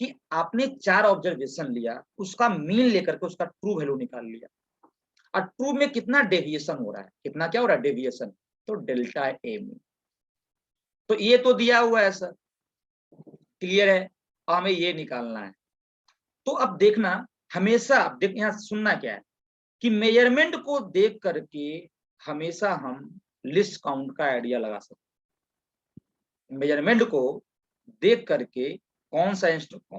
कि आपने 4 ऑब्जर्वेशन लिया, उसका मीन लेकर के उसका ट्रू वैल्यू निकाल लिया, और ट्रू में कितना डेविएशन हो रहा है, कितना क्या हो रहा है डेविएशन, तो डेल्टा ए मीन। तो ये तो दिया हुआ है सर, क्लियर है, और हमें ये निकालना है। तो अब देखना, हमेशा देख, यहाँ सुनना क्या है कि मेजरमेंट को देख करके हमेशा हम लिस्ट काउंट का आइडिया लगा सकते हैं। मेजरमेंट को देख करके कौन सा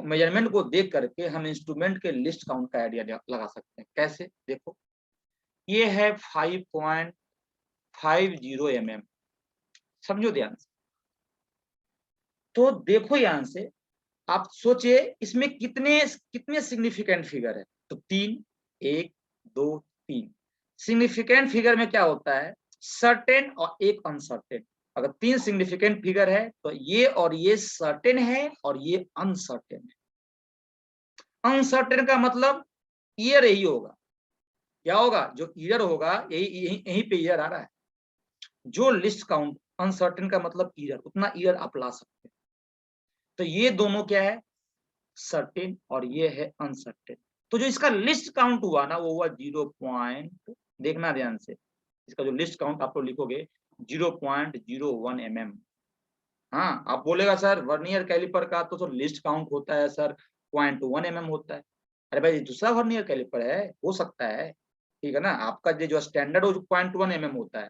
मेजरमेंट को देख करके हम इंस्ट्रूमेंट के लिस्ट काउंट का आइडिया लगा सकते हैं। कैसे? देखो, ये है 5.50 mm, समझो ध्यान से। तो देखो यहां से आप सोचिए इसमें कितने कितने सिग्निफिकेंट फिगर है, तो 3, 1, 2, 3। सिग्निफिकेंट फिगर में क्या होता है, सर्टेन और एक अनसर्टेन। अगर 3 सिग्निफिकेंट फिगर है तो ये और ये सर्टेन है और ये अनसर्टेन है। अनसर्टेन का मतलब ईयर यही होगा, क्या होगा, जो ईयर होगा यही यहीं पे ईयर आ रहा है। जो लिस्ट काउंट, अनसर्टेन का मतलब ईयर, उतना ईयर आप ला सकते हैं। तो ये दोनों क्या है, सर्टेन, और ये है अनसर्टेन। तो जो इसका लिस्ट काउंट हुआ ना, वो हुआ 0. देखना ध्यान से, इसका जो लिस्ट काउंट आप लोग लिखोगे 0.01 mm। हाँ, आप बोलेगा सर वर्नियर कैलिपर का तो लिस्ट काउंट होता है सर 0.1 mm होता है। अरे भाई दूसरा वर्नियर कैलिपर है, हो सकता है, ठीक है ना, आपका जो स्टैंडर्ड 0.1 mm होता है,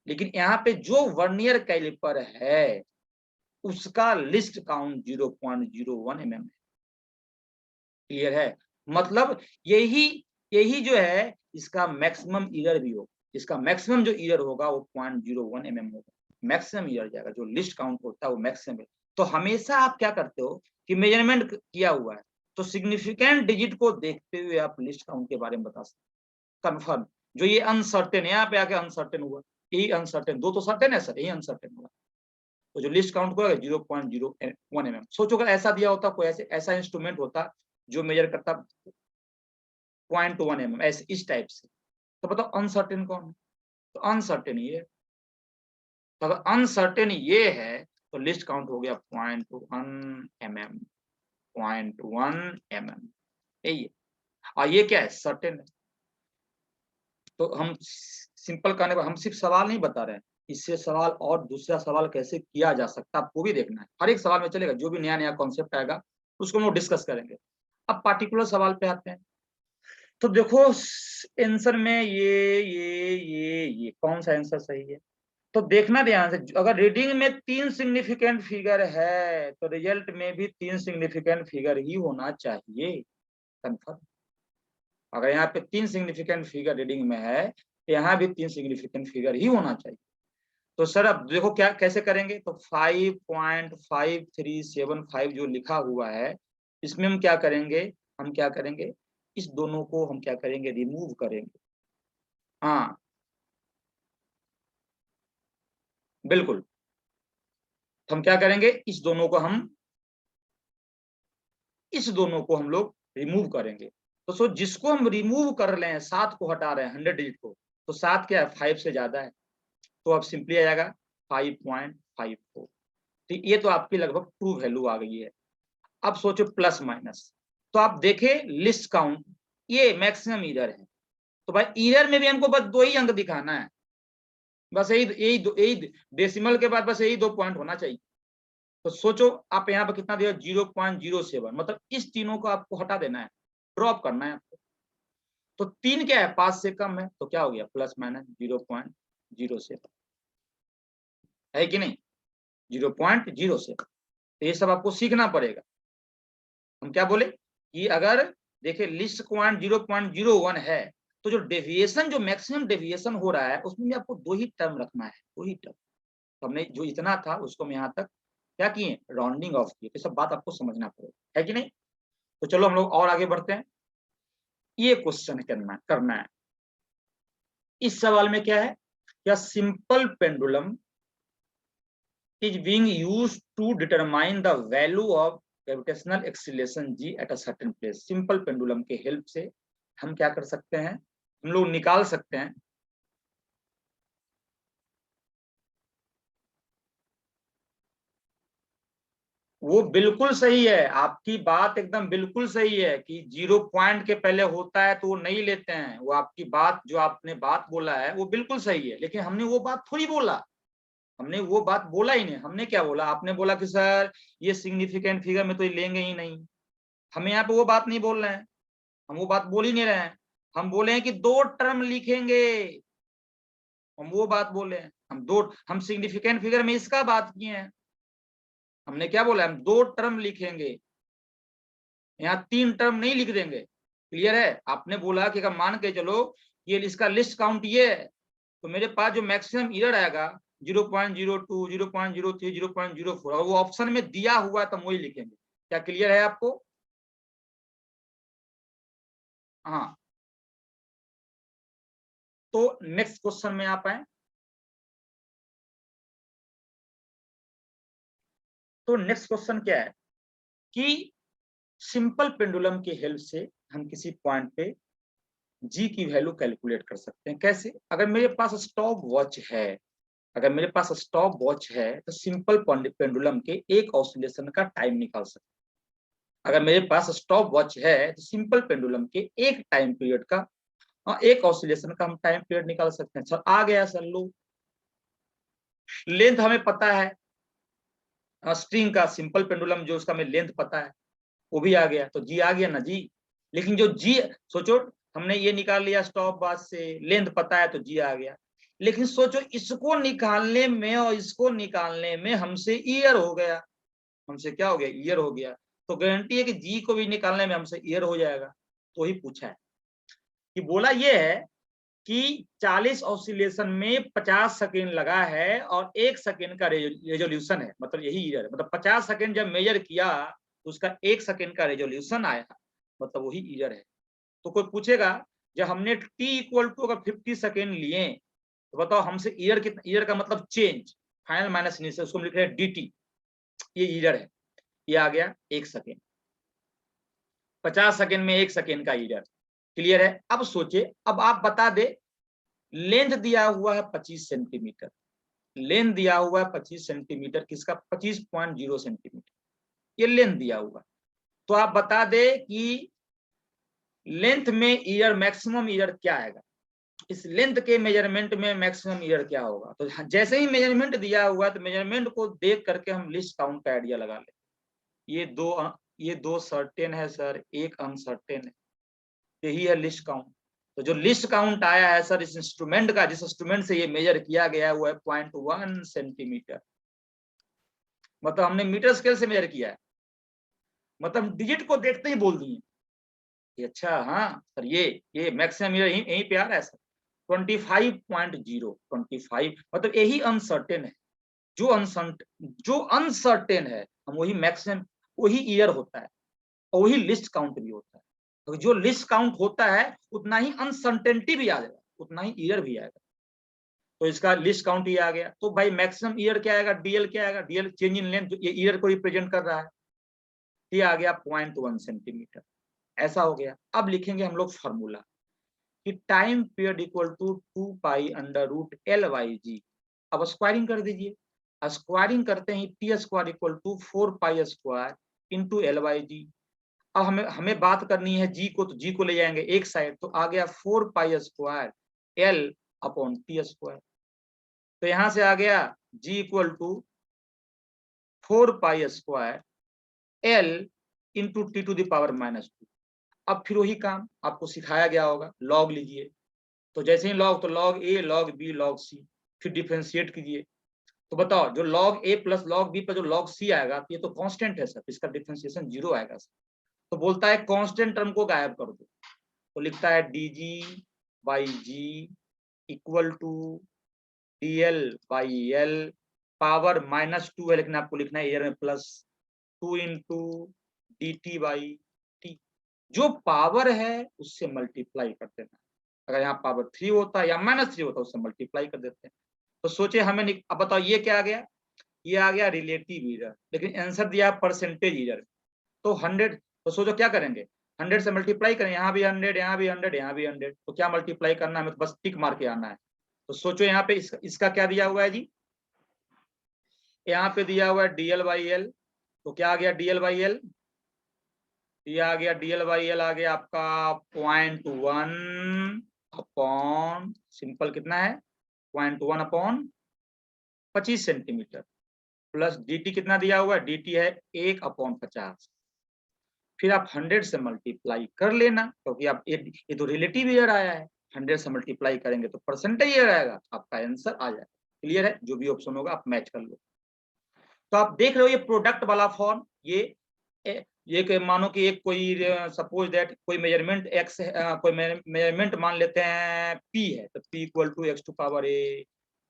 लेकिन यहाँ पे जो वर्नियर कैलिपर है उसका लिस्ट काउंट 0.01 mm है। क्लियर है? मतलब यही यही जो है इसका मैक्सिमम ईयर भी हो, इसका मैक्सिमम जो ईयर होगा वो 0.01 mm होगा। मैक्सिमम ईयर जाएगा, जो लिस्ट काउंट होता है वो मैक्सिमम है। तो हमेशा आप क्या करते हो कि मेजरमेंट किया हुआ है तो सिग्निफिकेंट डिजिट को देखते हुए आप लिस्ट काउंट के बारे में बता सकते कंफर्म। जो ये अनसर्टेन, यहाँ पे आके अनसर्टेन हुआ, यही अनसर्टेन, दो तो सर्टेन है सर, यही अनसर्टेन हुआ। तो जो लिस्ट काउंट को 0.01 mm, सोचो अगर ऐसा दिया होता, कोई ऐसा इंस्ट्रूमेंट होता जो मेजर करता 0.1 mm, ऐसे इस टाइप से, तो बताओ अनसर्टेन कौन है? तो अनसर्टेन ये, तो अगर अनसर्टेन ये है तो लिस्ट काउंट हो गया 0.1 mm, 0.1 mm, यही है। और ये क्या है? सर्टेन है। तो हम सिंपल करने पर हम सिर्फ सवाल नहीं बता रहे हैं, इससे सवाल और दूसरा सवाल कैसे किया जा सकता है आपको भी देखना है। हर एक सवाल में चलेगा, जो भी नया नया कॉन्सेप्ट आएगा उसको हम लोग डिस्कस करेंगे। अब पार्टिकुलर सवाल पे आते हैं। तो देखो आंसर में ये कौन सा आंसर सही है? तो देखना ध्यान से, अगर रीडिंग में 3 सिग्निफिकेंट फिगर है तो रिजल्ट में भी 3 सिग्निफिकेंट फिगर ही होना चाहिए, कंफर्म। अगर यहाँ पे 3 सिग्निफिकेंट फिगर रीडिंग में है तो यहाँ भी 3 सिग्निफिकेंट फिगर ही होना चाहिए। तो सर अब देखो क्या कैसे करेंगे, तो 5.5375 जो लिखा हुआ है इसमें हम क्या करेंगे, इस दोनों को हम क्या करेंगे, रिमूव करेंगे। हाँ बिल्कुल, तो हम क्या करेंगे, इस दोनों को हम लोग रिमूव करेंगे। तो सो जिसको हम रिमूव कर रहे हैं, 7 को हटा रहे हैं 100 डिजिट को, तो 7 क्या है, 5 से ज्यादा है, तो अब सिंपली आ जाएगा 5.54। तो ये तो आपकी लगभग ट्रू वैल्यू आ गई है। अब सोचो प्लस माइनस, तो आप देखें लिस्ट काउंट, ये मैक्सिमम ईरर है, तो भाई ईरर में भी हमको बस 2 ही अंक दिखाना है, बस यही डेसिमल के बाद बस यही 2 पॉइंट होना चाहिए। तो सोचो आप यहाँ पर कितना दिया, 0.07, मतलब इस तीनों को आपको हटा देना है, ड्रॉप करना है आपको। तो 3 क्या है, 5 से कम है, तो क्या हो गया, प्लस माइनस 0.07, है कि नहीं, 0.07। तो ये सब आपको सीखना पड़ेगा। हम क्या बोले कि अगर देखिए लिस्ट क्वांट 0.01 है तो जो डेविएशन, जो मैक्सिमम डेविएशन हो रहा है उसमें भी आपको 2 ही टर्म रखना है, 2 ही टर्म। तो हमने जो इतना था उसको हम यहाँ तक क्या किए, राउंडिंग ऑफ किए। तो सब बात आपको समझना पड़ेगा, है कि नहीं। तो चलो हम लोग और आगे बढ़ते हैं। ये क्वेश्चन करना है। इस सवाल में क्या है, क्या simple pendulum is being used to determine the value of gravitational acceleration g at a certain place। Simple pendulum के हेल्प से हम क्या कर सकते हैं, हम लोग निकाल सकते हैं वो बिल्कुल सही है, आपकी बात एकदम बिल्कुल सही है कि 0 पॉइंट के पहले होता है तो वो नहीं लेते हैं। वो आपकी बात, जो आपने बात बोला है वो बिल्कुल सही है, लेकिन हमने वो बात थोड़ी बोला, हमने वो बात बोला ही नहीं। हमने क्या बोला, आपने बोला कि सर ये सिग्निफिकेंट फिगर में तो ये लेंगे ही नहीं। हमें यहाँ पे वो बात नहीं बोल रहे हैं, हम वो बात बोल ही नहीं रहे हैं। हम बोले हैं कि 2 टर्म लिखेंगे, हम वो बात बोले हैं। हम सिग्निफिकेंट फिगर में इसका बात किए हैं। हमने क्या बोला, हम 2 टर्म लिखेंगे, यहाँ 3 टर्म नहीं लिख देंगे। क्लियर है। आपने बोला कि अगर मान के चलो ये इसका लिस्ट काउंट ये है, तो मेरे पास जो मैक्सिमम ईरर आएगा 0.02, 0.03, 0.04, और वो ऑप्शन में दिया हुआ है तो हम वही लिखेंगे। क्या क्लियर है आपको? हाँ, तो नेक्स्ट क्वेश्चन में आप आए। तो नेक्स्ट क्वेश्चन क्या है कि सिंपल पेंडुलम की हेल्प से हम किसी पॉइंट पे जी की वैल्यू कैलकुलेट कर सकते हैं। कैसे? अगर मेरे पास स्टॉप वॉच है, तो सिंपल पेंडुलम के एक ऑसिलेशन का टाइम निकाल सकते हैं। अगर मेरे पास स्टॉप वॉच है तो सिंपल पेंडुलम के एक टाइम पीरियड का, एक ऑसिलेशन का हम टाइम पीरियड निकाल सकते हैं। सर आ गया सर, लो लेंथ हमें पता है, स्ट्रिंग का सिंपल पेंडुलम जो उसका हमें लेंथ पता है वो भी आ गया, तो जी आ गया ना जी। लेकिन जो जी, सोचो हमने ये निकाल लिया स्टॉप वॉच से, लेंथ पता है तो जी आ गया। लेकिन सोचो इसको निकालने में और इसको निकालने में हमसे ईयर हो गया, हमसे क्या हो गया, ईयर हो गया। तो गारंटी है कि जी को भी निकालने में हमसे ईयर हो जाएगा। तो ही पूछा है कि बोला ये है कि 40 ऑसिलेशन में 50 सेकेंड लगा है और 1 सेकेंड का रेजोल्यूशन है, मतलब यही ईरर है। मतलब 50 सेकेंड जब मेजर किया तो उसका 1 सेकेंड का रेजोल्यूशन आया, मतलब वही ईरर है। तो कोई पूछेगा जब हमने t इक्वल टू अगर 50 सेकेंड लिए तो बताओ हमसे ईरर कितना, ईरर का मतलब चेंज, फाइनल माइनस इनिशियल, उसको हम लिख रहे हैं dt, ये ईरर है। ये आ गया 1 सेकेंड, 50 सेकेंड में 1 सेकेंड का ईरर। क्लियर है? अब सोचिए, अब आप बता दे, लेंथ दिया हुआ है 25 सेंटीमीटर, लेंथ दिया हुआ है 25 सेंटीमीटर, किसका? 25.0 सेंटीमीटर, ये लेंथ दिया हुआ। तो आप बता दे कि लेंथ में ईरर, मैक्सिमम ईरर क्या आएगा, इस लेंथ के मेजरमेंट में मैक्सिमम ईरर क्या होगा। तो जैसे ही मेजरमेंट दिया हुआ तो मेजरमेंट को देख करके हम लिस्ट काउंट का आइडिया लगा ले। ये दो सर्टेन है सर, एक अनसर्टेन है, यही है लिस्ट काउंट। तो जो लिस्ट काउंट आया है सर इस इंस्ट्रूमेंट का, जिस इंस्ट्रूमेंट से ये मेजर किया गया है वो है 0.1 सेंटीमीटर, मतलब हमने मीटर स्केल से मेजर किया है, मतलब डिजिट को देखते ही बोल दिए अच्छा हाँ सर ये मैक्सिमम ईरर यहीं पे आ रहा है सर 25.0, 25, मतलब यही अनसर्टेन है। जो अनसर्टेन है हम वही मैक्सिमम, वही ईयर होता है और वही लिस्ट काउंट भी होता है। तो जो लिस्ट काउंट होता है उतना ही अनसर्टेनिटी भी आ जाएगा, उतना ही ईयर भी आएगा। तो इसका लिस्ट काउंट ही आ गया। तो भाई मैक्सिमम ईयर क्या आएगा, डीएल क्या आएगा, डीएल चेंज इन लेंथ, ये ईयर को रिप्रेजेंट कर रहा है, ये आ गया 0.1 सेंटीमीटर। ऐसा हो गया। अब लिखेंगे हम लोग फॉर्मूला कि time period equal to 2 pi under root L Y G. अब स्क्वायरिंग कर दीजिए, स्क्वायरिंग करते ही T square equal to 4 pi square into L Y G. अब हमें बात करनी है जी को, तो जी को ले जाएंगे एक साइड, तो आ गया 4 pi square L upon T square. तो यहां से आ गया G equal to 4 pi square L into T to the power -2। अब फिर वही काम आपको सिखाया गया होगा, लॉग लीजिए। तो जैसे ही लॉग, तो लॉग ए, लॉग बी, लॉग सी, फिर डिफरेंशिएट कीजिए। तो बताओ जो log A plus log B पर जो लॉग सी आएगा, तो ये तो कांस्टेंट है सर, इसका डिफरेंशिएशन 0 आएगा सर। तो बोलता है कांस्टेंट टर्म को गायब कर दो, तो लिखता है D G by G equal to D L by L, power -2 है लेकिन आपको लिखना है ईयर में +2 into D T by T. जो पावर है उससे मल्टीप्लाई कर देना, अगर यहाँ पावर 3 होता या -3 होता उससे मल्टीप्लाई कर देते हैं। तो सोचे हमें, अब बताओ ये क्या आ गया, ये आ गया रिलेटिव ईरर, लेकिन आंसर दिया परसेंटेज ईरर। तो 100, तो सोचो क्या करेंगे, 100 से मल्टीप्लाई करें, यहाँ भी 100, यहाँ भी 100, यहाँ भी 100, तो क्या मल्टीप्लाई करना है, हमें तो बस टिक मार के आना है। तो सोचो यहाँ पे इसका क्या दिया हुआ है जी, यहाँ पे दिया हुआ है डीएल बाई एल, तो क्या आ गया डीएल बाई एल, ये आ गया डीएल बाई एल आ गया आपका 0.1 अपॉन सिंपल कितना है 0.1 अपॉन 25 सेंटीमीटर, प्लस dt कितना दिया हुआ है, dt है 1 अपॉन 50। फिर आप 100 से मल्टीप्लाई कर लेना, क्योंकि आप ये तो रिलेटिव ईयर आया है, 100 से मल्टीप्लाई करेंगे तो परसेंटेज ईयर आएगा, आपका आंसर आ जाएगा। क्लियर है? जो भी ऑप्शन होगा आप मैच कर लो। तो आप देख रहे हो ये प्रोडक्ट वाला फॉर्म, ये मानो कि एक कोई सपोज दैट कोई मेजरमेंट एक्स कोई मेजरमेंट मान लेते हैं पी है, तो P equal to X to power A,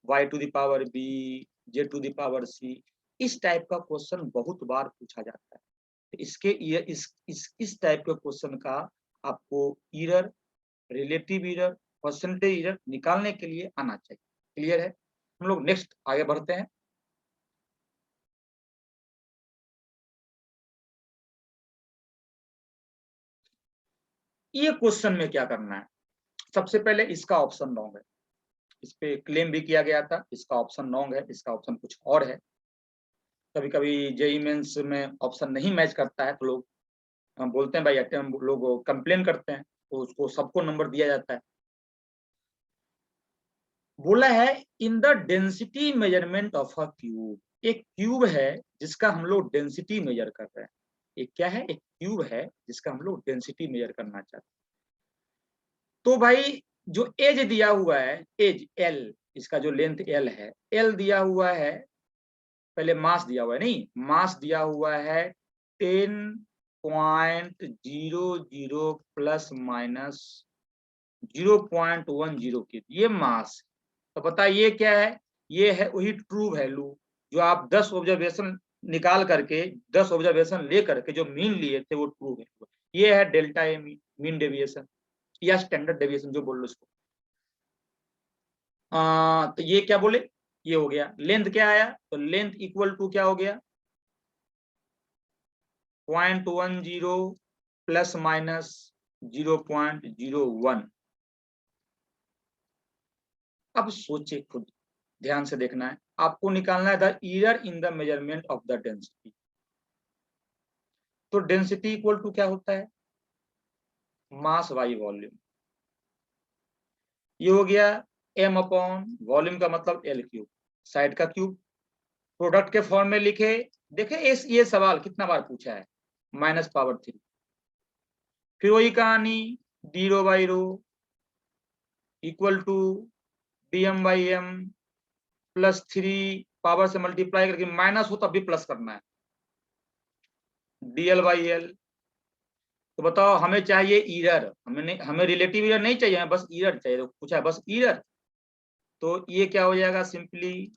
Y to the power B, J to the power C. इस टाइप का क्वेश्चन बहुत बार पूछा जाता है। तो इस टाइप के क्वेश्चन का आपको error, relative error, percentage error निकालने के लिए आना चाहिए। क्लियर है? हम लोग नेक्स्ट आगे बढ़ते हैं। ये क्वेश्चन में क्या करना है, सबसे पहले इसका ऑप्शन रॉन्ग है, इस पे क्लेम भी किया गया था, इसका ऑप्शन रॉन्ग है, इसका ऑप्शन कुछ और है। कभी कभी जेईई मेंस में ऑप्शन नहीं मैच करता है तो लोग बोलते हैं भाई, लोग कंप्लेन करते हैं, तो उसको सबको नंबर दिया जाता है। बोला है in the density measurement of a cube, एक क्यूब है जिसका हम लोग डेंसिटी मेजर कर रहे हैं। एक क्या है, एक क्यूब है जिसका हम लोग डेंसिटी मेजर करना चाहते हैं। तो भाई जो एज दिया हुआ है, एज एल, इसका जो लेंथ एल है, एल दिया हुआ है, पहले मास दिया हुआ है, नहीं मास दिया हुआ है 10.00 ± 0.10 के, ये मास। तो पता ये क्या है, ये है वही ट्रू वैल्यू जो आप 10 ऑब्जर्वेशन निकाल करके 10 ऑब्जर्वेशन ले करके जो मीन लिए थे वो ट्रू वैल्यू। ये है डेल्टा ए मीन डेविएशन या स्टैंडर्ड डेविएशन जो बोल लो उसको। तो ये क्या बोले, ये हो गया। लेंथ क्या आया, तो लेंथ इक्वल टू क्या हो गया 0.10 प्लस माइनस 0.01। अब सोचे खुद, ध्यान से देखना है, आपको निकालना है the error in the measurement of the density. तो डेंसिटी इक्वल टू क्या होता है, मास बाई वॉल्यूम। ये हो गया m अपॉन वॉल्यूम का मतलब L क्यूब, साइड का क्यूब। प्रोडक्ट के फॉर्म में लिखे, देखे ये सवाल कितना बार पूछा है, -3। फिर वही कहानी, D rho by rho equal to dm/m +3 power से मल्टीप्लाई करके, माइनस हो तब भी प्लस करना है, dl/l। तो बताओ हमें चाहिए ईरर, हमें रिलेटिव ईरर नहीं चाहिए, हमें बस ईरर चाहिए। तो पूछा है बस ईरर, तो ये क्या हो जाएगा simply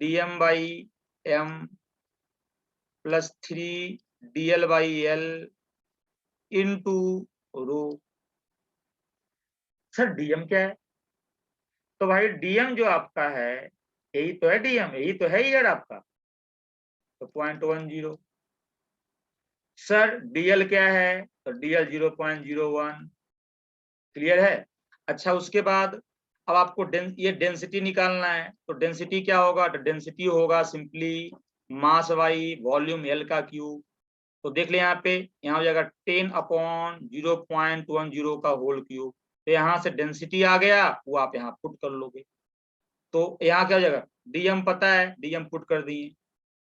dm/m +3 dl/l into rho. Sir DM क्या है, तो भाई डीएम जो आपका है, यही तो है डीएम, यही तो है ईरर आपका, तो 0.10। सर डीएल क्या है, तो डीएल 0.01। क्लियर है। अच्छा उसके बाद अब आपको ये डेंसिटी निकालना है, तो डेंसिटी क्या होगा, तो डेंसिटी होगा simply mass by volume L का क्यूब। तो देख ले यहाँ पे, यहाँ हो जाएगा 10/0.10 का होल क्यूब। तो यहाँ से डेंसिटी आ गया, वो आप यहाँ पुट कर लोगे। तो यहाँ क्या हो जाएगा, डीएम पता है, डीएम पुट कर दिए,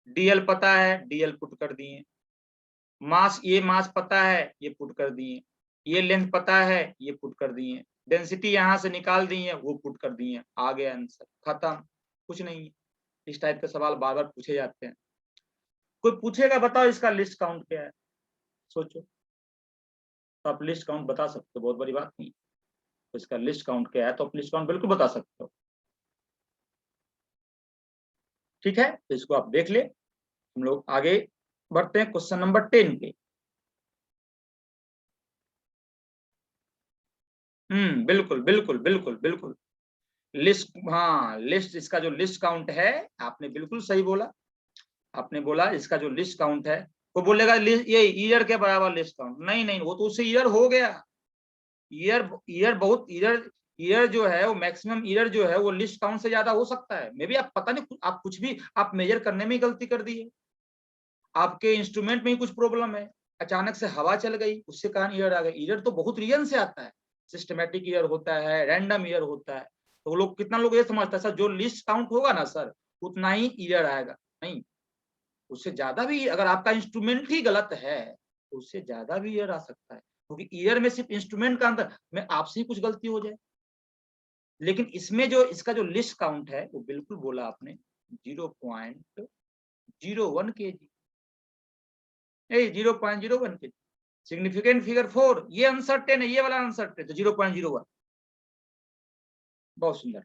डीएल पता है, डीएल पुट कर दिए, मास, ये मास पता है, ये पुट कर दिए, ये लेंथ पता है, ये पुट कर दिए, डेंसिटी यहाँ से निकाल दी है, वो पुट कर दिए, आ गया आंसर, खत्म। कुछ नहीं है। इस टाइप के सवाल बार बार पूछे जाते हैं। कोई पूछेगा बताओ इसका लिस्ट काउंट क्या है, सोचो, तो आप लिस्ट काउंट बता सकते हो, बहुत बड़ी बात नहीं। तो इसका लिस्ट काउंट क्या है, तो आप लिस्ट काउंट बिल्कुल बता सकते हो। ठीक है, तो इसको आप देख ले। हम लोग आगे बढ़ते हैं क्वेश्चन नंबर 10 पे। बिल्कुल बिल्कुल बिल्कुल बिल्कुल। लिस्ट, हाँ लिस्ट, इसका जो लिस्ट काउंट है, आपने बिल्कुल सही बोला। आपने बोला इसका जो लिस्ट काउंट है, वो बोलेगा ये ईयर के बराबर लिस्ट काउंट, नहीं नहीं, वो तो उससे ईयर हो गया। ईयर ईयर बहुत ईयर, ईयर जो है वो मैक्सिमम ईयर जो है वो लिस्ट काउंट से ज्यादा हो सकता है। मे बी आप पता नहीं, आप कुछ भी आप मेजर करने में ही गलती कर दी है, आपके इंस्ट्रूमेंट में ही कुछ प्रॉब्लम है, अचानक से हवा चल गई, उससे कारण ईयर आ गई। ईयर तो बहुत रीजन से आता है, सिस्टमेटिक ईयर होता है, रैंडम ईयर होता है। तो लोग, कितना लोग ये समझता है सर जो लिस्ट काउंट होगा ना सर उतना ही ईयर आएगा, नहीं, उससे ज्यादा भी, अगर आपका इंस्ट्रूमेंट ही गलत है तो उससे ज्यादा भी ईयर आ सकता है, क्योंकि ईयर में सिर्फ इंस्ट्रूमेंट का अंतर, में आपसे ही कुछ गलती हो जाए। लेकिन इसमें जो इसका जो लिस्ट काउंट है वो बिल्कुल बोला आपने 0.01 kg, 0.01 kg। सिग्निफिकेंट फिगर 4, ये अनसर्टेन है, ये वाला अनसर्टेन, तो 0.01। बहुत सुंदर।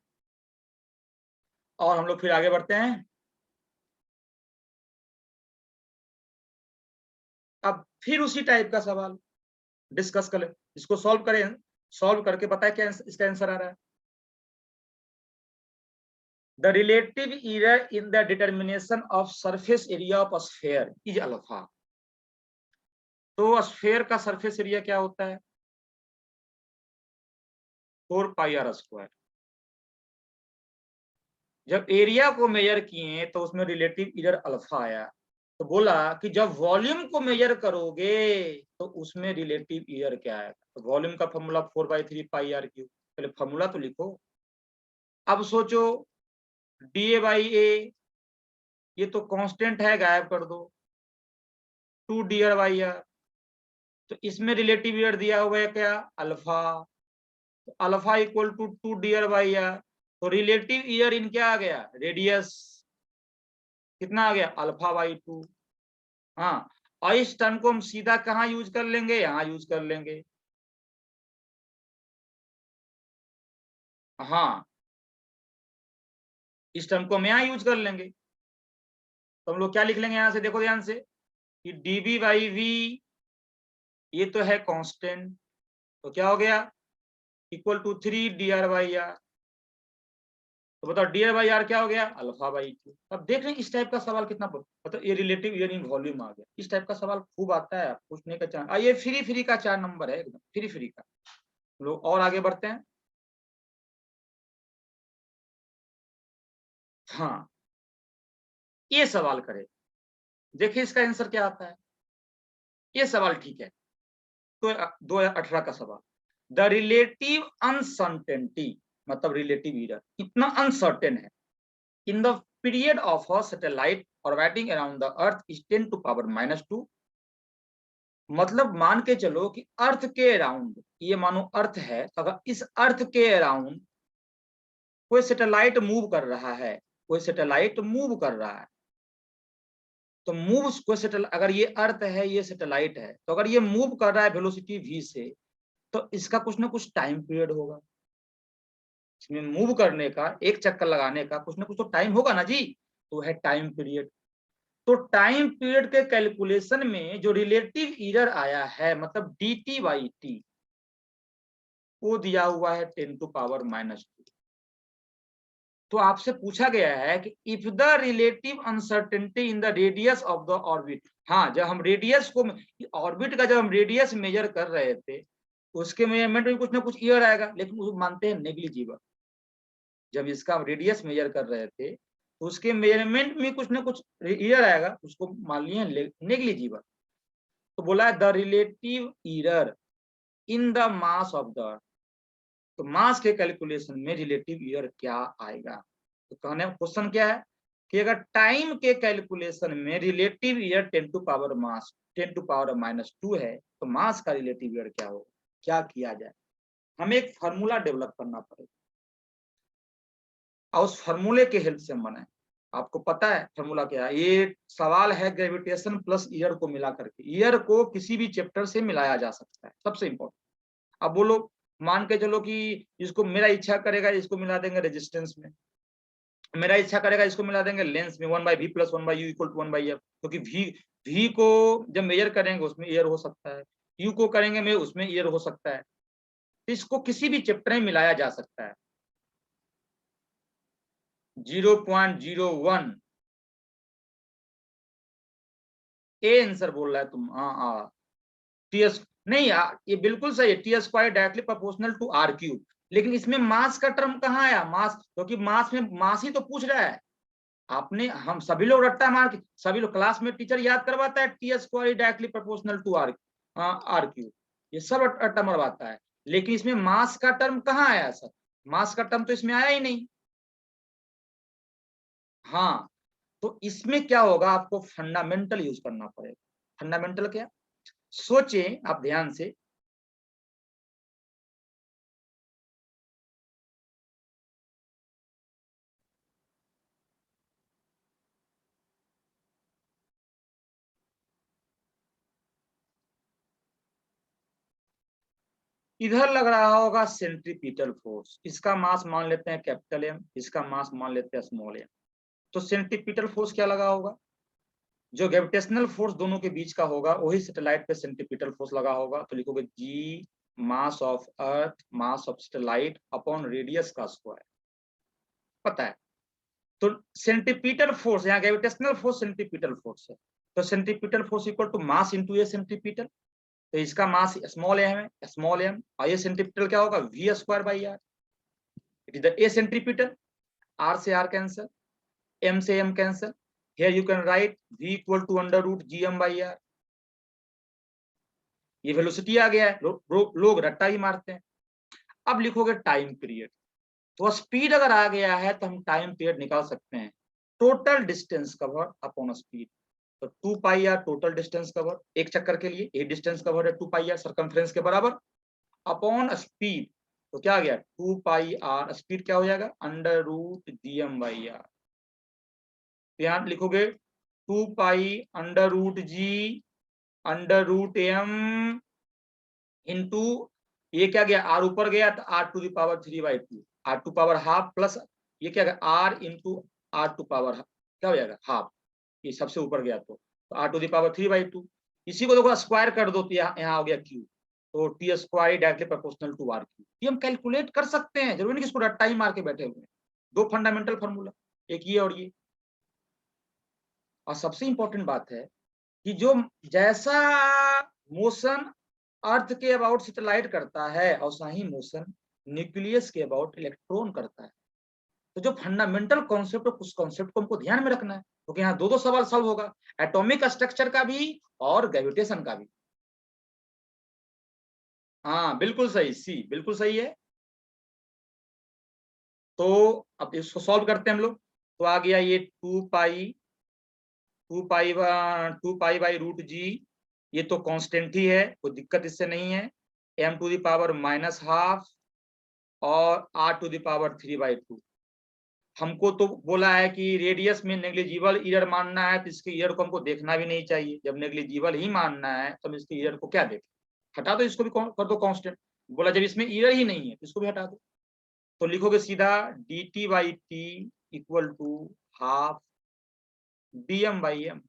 और हम लोग फिर आगे बढ़ते हैं। अब फिर उसी टाइप का सवाल डिस्कस करें, इसको सॉल्व करें। सॉल्व करके पता है क्या इसका आंसर आ रहा है, the relative error in the determination of surface area of sphere is alpha. तो स्फीयर का सरफेस एरिया क्या होता है, 4πr²। जब एरिया को मेजर किए तो उसमें रिलेटिव एरर अल्फा आया, तो बोला कि जब वॉल्यूम को मेजर करोगे तो उसमें रिलेटिव एरर क्या आएगा, तो वॉल्यूम का फॉर्मूला 4/3πr³। पहले फॉर्मूला तो लिखो। अब सोचो dA/A, ये तो कांस्टेंट है, गायब कर दो, 2dr/r। तो इसमें रिलेटिव एरर दिया हुआ है क्या, अल्फा, तो अल्फा इक्वल टू 2dr/r। तो रिलेटिव एरर इन क्या आ गया, रेडियस, कितना आ गया, अल्फा/2। हाँ, और इस टर्म को हम सीधा कहाँ यूज कर लेंगे, यहाँ यूज कर लेंगे। हाँ, इस टर्म को हम यहाँ यूज कर लेंगे। तो हम लोग क्या लिख लेंगे यहाँ से, देखो ध्यान से, कि dB बाई वी ये तो है कांस्टेंट, तो क्या हो गया, equal to 3 dr by R. तो बताओ dr बाई आर क्या हो गया, अल्फा बाई टू। अब देख रहे हैं इस टाइप का सवाल कितना मतलब ये रिलेटिव यानी वॉल्यूम आ गया। इस टाइप का सवाल खूब आता है, पूछने का चांस। ये फ्री का 4 नंबर है, एकदम फ्री का। लोग और आगे बढ़ते हैं। हाँ, ये सवाल करे, देखिए इसका आंसर क्या आता है। ये सवाल ठीक है, तो 2018 का सवाल, द रिलेटिव अनसर्टेनिटी मतलब रिलेटिव एरर इतना अनसर्टेन है in the period of a satellite orbiting around the earth is 10 to power -2। मतलब मान के चलो कि अर्थ के अराउंड, ये मानो अर्थ है, अगर इस अर्थ के अराउंड कोई सैटेलाइट मूव कर रहा है, कोई सैटेलाइट मूव कर रहा है, तो मूव कोई सैटेलाइट, अगर ये अर्थ है ये सैटेलाइट है, तो अगर ये मूव कर रहा है वेलोसिटी v से, तो इसका कुछ ना कुछ टाइम पीरियड होगा। इसमें मूव करने का, एक चक्कर लगाने का कुछ ना कुछ तो टाइम होगा ना जी, तो है टाइम पीरियड। तो टाइम पीरियड के कैलकुलेशन में जो रिलेटिव एरर आया है, मतलब dt बाई टी, वो दिया हुआ है 10 टू पावर -2। तो आपसे पूछा गया है कि if the relative uncertainty in the radius of the orbit, हाँ जब हम रेडियस को, ऑर्बिट का जब हम रेडियस मेजर कर रहे थे, उसके मेजरमेंट में कुछ ना कुछ ईयर आएगा, लेकिन वो मानते हैं नेग्लिजिबल। जब इसका हम रेडियस मेजर कर रहे थे, तो उसके मेजरमेंट में कुछ ना कुछ ईयर आएगा, उसको मान लिया नेग्लिजिबल। तो बोला है the relative error in the mass of the, तो मास के कैलकुलेशन में रिलेटिव ईयर क्या आएगा। तो कहने क्वेश्चन क्या है कि अगर टाइम के कैलकुलेशन में relative error 10 to power mass 10 to power -2 है, तो मास का रिलेटिव ईयर क्या होगा, क्या किया जाए। हमें एक फार्मूला डेवलप करना पड़ेगा और उस फार्मूले के हेल्प से हम बनाए। आपको पता है फार्मूला क्या है, ये सवाल है ग्रेविटेशन प्लस ईयर को मिला करके। ईयर को किसी भी चैप्टर से मिलाया जा सकता है, सबसे इंपॉर्टेंट। अब बोलो, मान के चलो कि इसको मेरा इच्छा करेगा इसको मिला देंगे रेजिस्टेंस में, मेरा इच्छा करेगा इसको मिला देंगे लेंस में, 1/v plus 1/u equal to 1/f, क्योंकि v को जब मेजर करेंगे उसमें ईयर हो सकता है, u को करेंगे में उसमें ईयर हो सकता है। तो इसको किसी भी चैप्टर में मिलाया जा सकता है। 0.01 ए आंसर बोल रहा है तुम। हाँ टीएस नहीं, ये बिल्कुल सही है, T square directly proportional to R cube. लेकिन इसमें मास का टर्म कहाँ आया, मास, क्योंकि मास में मास ही तो पूछ रहा है। आपने, हम सभी लोग रट्टा मार के, सभी लोग क्लास में टीचर याद करवाता है T square directly proportional to R cube, ये सब रट्टा मरवाता है। लेकिन इसमें मास का टर्म कहाँ आया सर, मास का टर्म तो इसमें आया ही नहीं। हाँ, तो इसमें क्या होगा, आपको फंडामेंटल यूज करना पड़ेगा। फंडामेंटल क्या, सोचें आप ध्यान से। इधर लग रहा होगा सेंट्रीपिटल फोर्स, इसका मास मान लेते हैं कैपिटल एम, इसका मास मान लेते हैं स्मॉल एम। तो सेंट्रीपिटल फोर्स क्या लगा होगा, जो ग्रेविटेशनल फोर्स दोनों के बीच का होगा वही सैटेलाइट पे सेंट्रीपिटल फोर्स लगा होगा। तो लिखोगे G mass of earth mass of satellite upon radius का स्क्वायर, पता है। तो सेंट्रीपिटल फोर्स, यहाँ ग्रेविटेशनल फोर्स सेंट्रीपिटल फोर्स है, तो centripetal force equal to mass into A centripetal. तो इसका मास स्मॉल एम है, स्मॉल एम, और ये सेंट्रीपिटल क्या होगा, V square by R. It is the A centripetal, R से आर कैंसल, एम से M cancel, here you can write v equal to under root G M by R. ये velocity आ गया है, लोग रट्टा ही मारते हैं। अब लिखोगे टाइम पीरियड, तो स्पीड अगर आ गया है तो हम टाइम पीरियड निकाल सकते हैं, total distance cover upon speed. तो 2 पाई आर टोटल डिस्टेंस कवर, एक चक्कर के लिए एक डिस्टेंस कवर है 2 पाई आर सर्कमफ्रेंस के बराबर, अपॉन स्पीड। तो क्या आ गया 2 पाई आर, स्पीड क्या हो जाएगा under root G M by R. यहाँ लिखोगे 2 pi under root G under root M into, ये क्या गया आर ऊपर गया तो r to the power 3/2, R to power half plus ये क्या है R into R to power क्या हो जाएगा हाफ, ये सबसे ऊपर गया तो आर टू द पावर 3/2। इसी को देखो स्क्वायर कर दो तो यहाँ हो गया क्यू, तो T square directly proportional to R cube. ये हम कैलकुलेट कर सकते हैं, जरूरी नहीं कि इसको रट्टा ही मार के बैठे हुए हैं। दो फंडामेंटल फॉर्मूला, एक ये और ये। और सबसे इंपॉर्टेंट बात है कि जो जैसा मोशन अर्थ के अबाउट सैटेलाइट करता है और सही मोशन न्यूक्लियस के अबाउट इलेक्ट्रॉन करता है। तो जो फंडामेंटल कॉन्सेप्ट है उस कॉन्सेप्ट को हमको ध्यान में रखना है, क्योंकि यहाँ दो सवाल सॉल्व होगा, एटॉमिक स्ट्रक्चर का भी और ग्रेविटेशन का भी। हाँ बिल्कुल सही, सी बिल्कुल सही है। तो अब इसको सॉल्व करते हैं हम लोग। तो आ गया ये 2 पाई बाई रूट जी, ये तो कांस्टेंट ही है, कोई दिक्कत इससे नहीं है। m to the power minus half और r टू द पावर 3/2। हमको तो बोला है कि रेडियस में नेग्लिजिबल एरर मानना है, तो इसके एरर को हमको देखना भी नहीं चाहिए। जब नेग्लिजिबल ही मानना है तो हम इसके एरर को क्या देखें, हटा दो, इसको भी कर दो कांस्टेंट। बोला जब इसमें एरर ही नहीं है तो इसको भी हटा दो। तो लिखोगे सीधा dt/t equal to half dm/m।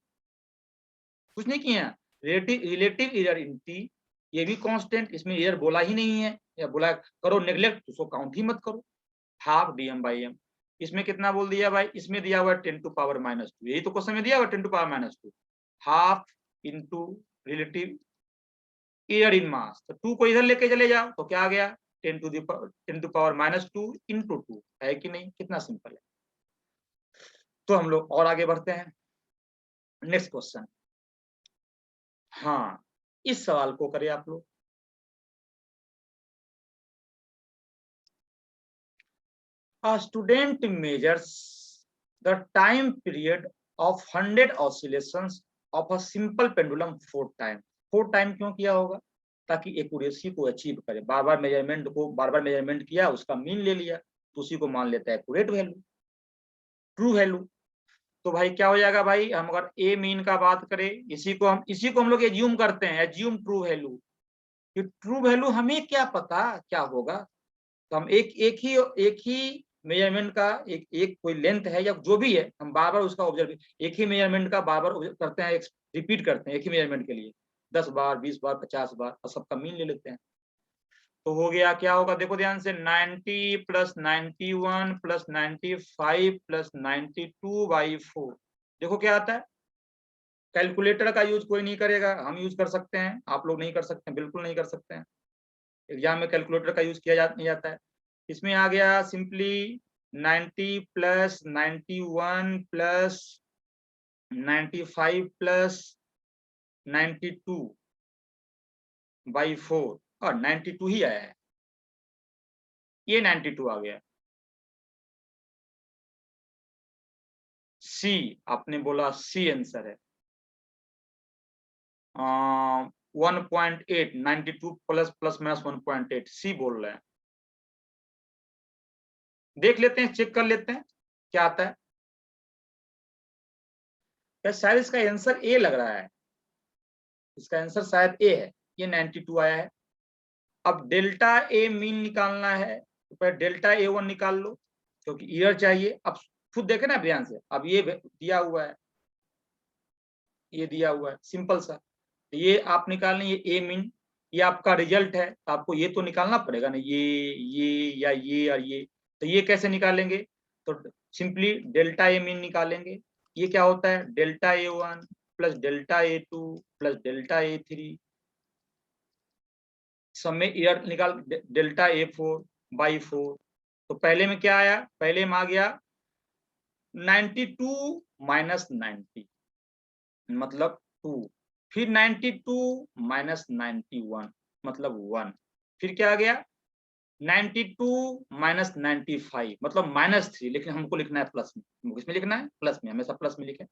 कुछ नहीं किया, रिलेटिव एरर इन टी, ये भी कांस्टेंट, इसमें एरर बोला ही नहीं है, या बोला करो नेग्लेक्ट उसको काउंट ही मत करो। हाफ dm/m, इसमें कितना बोल दिया भाई, इसमें दिया हुआ 10⁻², यही तो क्वेश्चन में दिया हुआ 10⁻²। Half into relative error in mass, तो 2 को इधर लेके चले जाओ तो क्या आ गया 10⁻² इंटू 2, है कि नहीं, कितना सिंपल है। तो हम लोग और आगे बढ़ते हैं, नेक्स्ट क्वेश्चन। हाँ इस सवाल को करें आप लोग। A student measures the time period of 100 oscillations of a simple pendulum 4 times। 4 time क्यों किया होगा, ताकि एक्यूरेसी को अचीव करे। बार बार मेजरमेंट किया, उसका मीन ले लिया, तो उसी को मान लेता है एक्यूरेट वैल्यू, ट्रू वैल्यू। तो भाई क्या हो जाएगा भाई, हम अगर ए मीन का बात करें, इसी को हम लोग एज्यूम करते हैं, एज्यूम ट्रू वैल्यू। कि ट्रू वैल्यू हमें क्या पता क्या होगा, तो हम एक ही मेजरमेंट का एक कोई लेंथ है या जो भी है, हम बार बार उसका ऑब्जर्व, एक ही मेजरमेंट का बार बार करते हैं, रिपीट करते हैं एक ही मेजरमेंट के लिए 10 बार 20 बार 50 बार, और सबका मीन ले लेते हैं। तो हो गया, क्या होगा देखो ध्यान से, 90 प्लस 91 प्लस 95 प्लस 92/4। देखो क्या आता है। कैलकुलेटर का यूज कोई नहीं करेगा, हम यूज कर सकते हैं, आप लोग नहीं कर सकते हैं, बिल्कुल नहीं कर सकते हैं। एग्जाम में कैलकुलेटर का यूज किया नहीं जाता है। इसमें आ गया सिंपली 90 प्लस 91 प्लस 95 प्लस 92/4, और 92 ही आया है, ये 92 आ गया। सी आपने बोला, सी आंसर है। 1.8, 92 प्लस प्लस माइनस 1.8, सी बोल रहे हैं। देख लेते हैं, चेक कर लेते हैं क्या आता है। शायद इसका आंसर ए लग रहा है, इसका आंसर शायद ए है, ये 92 आया है। अब डेल्टा ए मीन निकालना है, तो पहले डेल्टा A1 निकाल लो, क्योंकि ईयर चाहिए। अब खुद देखे ना ध्यान से, अब ये दिया हुआ है, ये दिया हुआ है सिंपल सा, ये आप निकाल लें, ये ए मीन, ये आपका रिजल्ट है, तो आपको ये तो निकालना पड़ेगा ना, ये या ये और ये। तो ये कैसे निकालेंगे, तो सिंपली डेल्टा ए मीन निकालेंगे। ये क्या होता है, delta A1 plus delta A2 plus delta A3, सब में ईयर निकाल, डेल्टा A4/4। तो पहले में क्या आया, पहले में आ गया 92 माइनस 90 मतलब 2, फिर 92 माइनस 91 मतलब 1, फिर क्या आ गया 92 माइनस 95 मतलब -3, लेकिन हमको लिखना है प्लस में, हमको किसमें लिखना है, प्लस में, हमेशा प्लस में लिखें।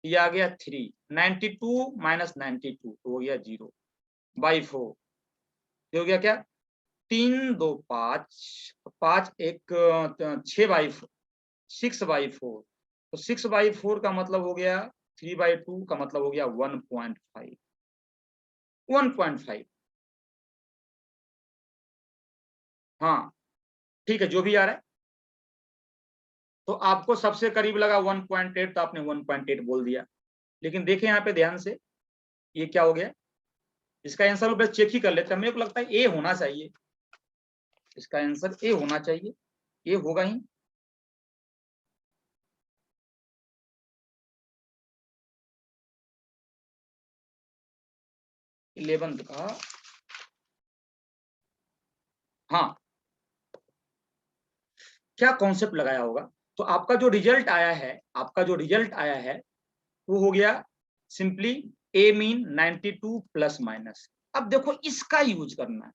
ये आ गया 3, 92 माइनस 92 तो हो गया 0/4, ये हो गया क्या 3 2 5 5 1 6/4, 6/4। तो 6/4 का मतलब हो गया 3/2 का मतलब हो गया 1.5, 1.5। हाँ ठीक है, जो भी आ रहा है। तो आपको सबसे करीब लगा 1.8, तो आपने 1.8 बोल दिया। लेकिन देखें यहाँ पे ध्यान से, ये क्या हो गया, इसका आंसर बस चेक ही कर लेते हैं। मेरे को लगता है ए होना चाहिए, इसका आंसर ए होना चाहिए, ए होगा ही। इलेवेंथ का, हाँ, क्या कॉन्सेप्ट लगाया होगा। तो आपका जो रिजल्ट आया है, आपका जो रिजल्ट आया है वो हो गया सिंपली ए मीन 92 प्लस माइनस। अब देखो इसका यूज करना है,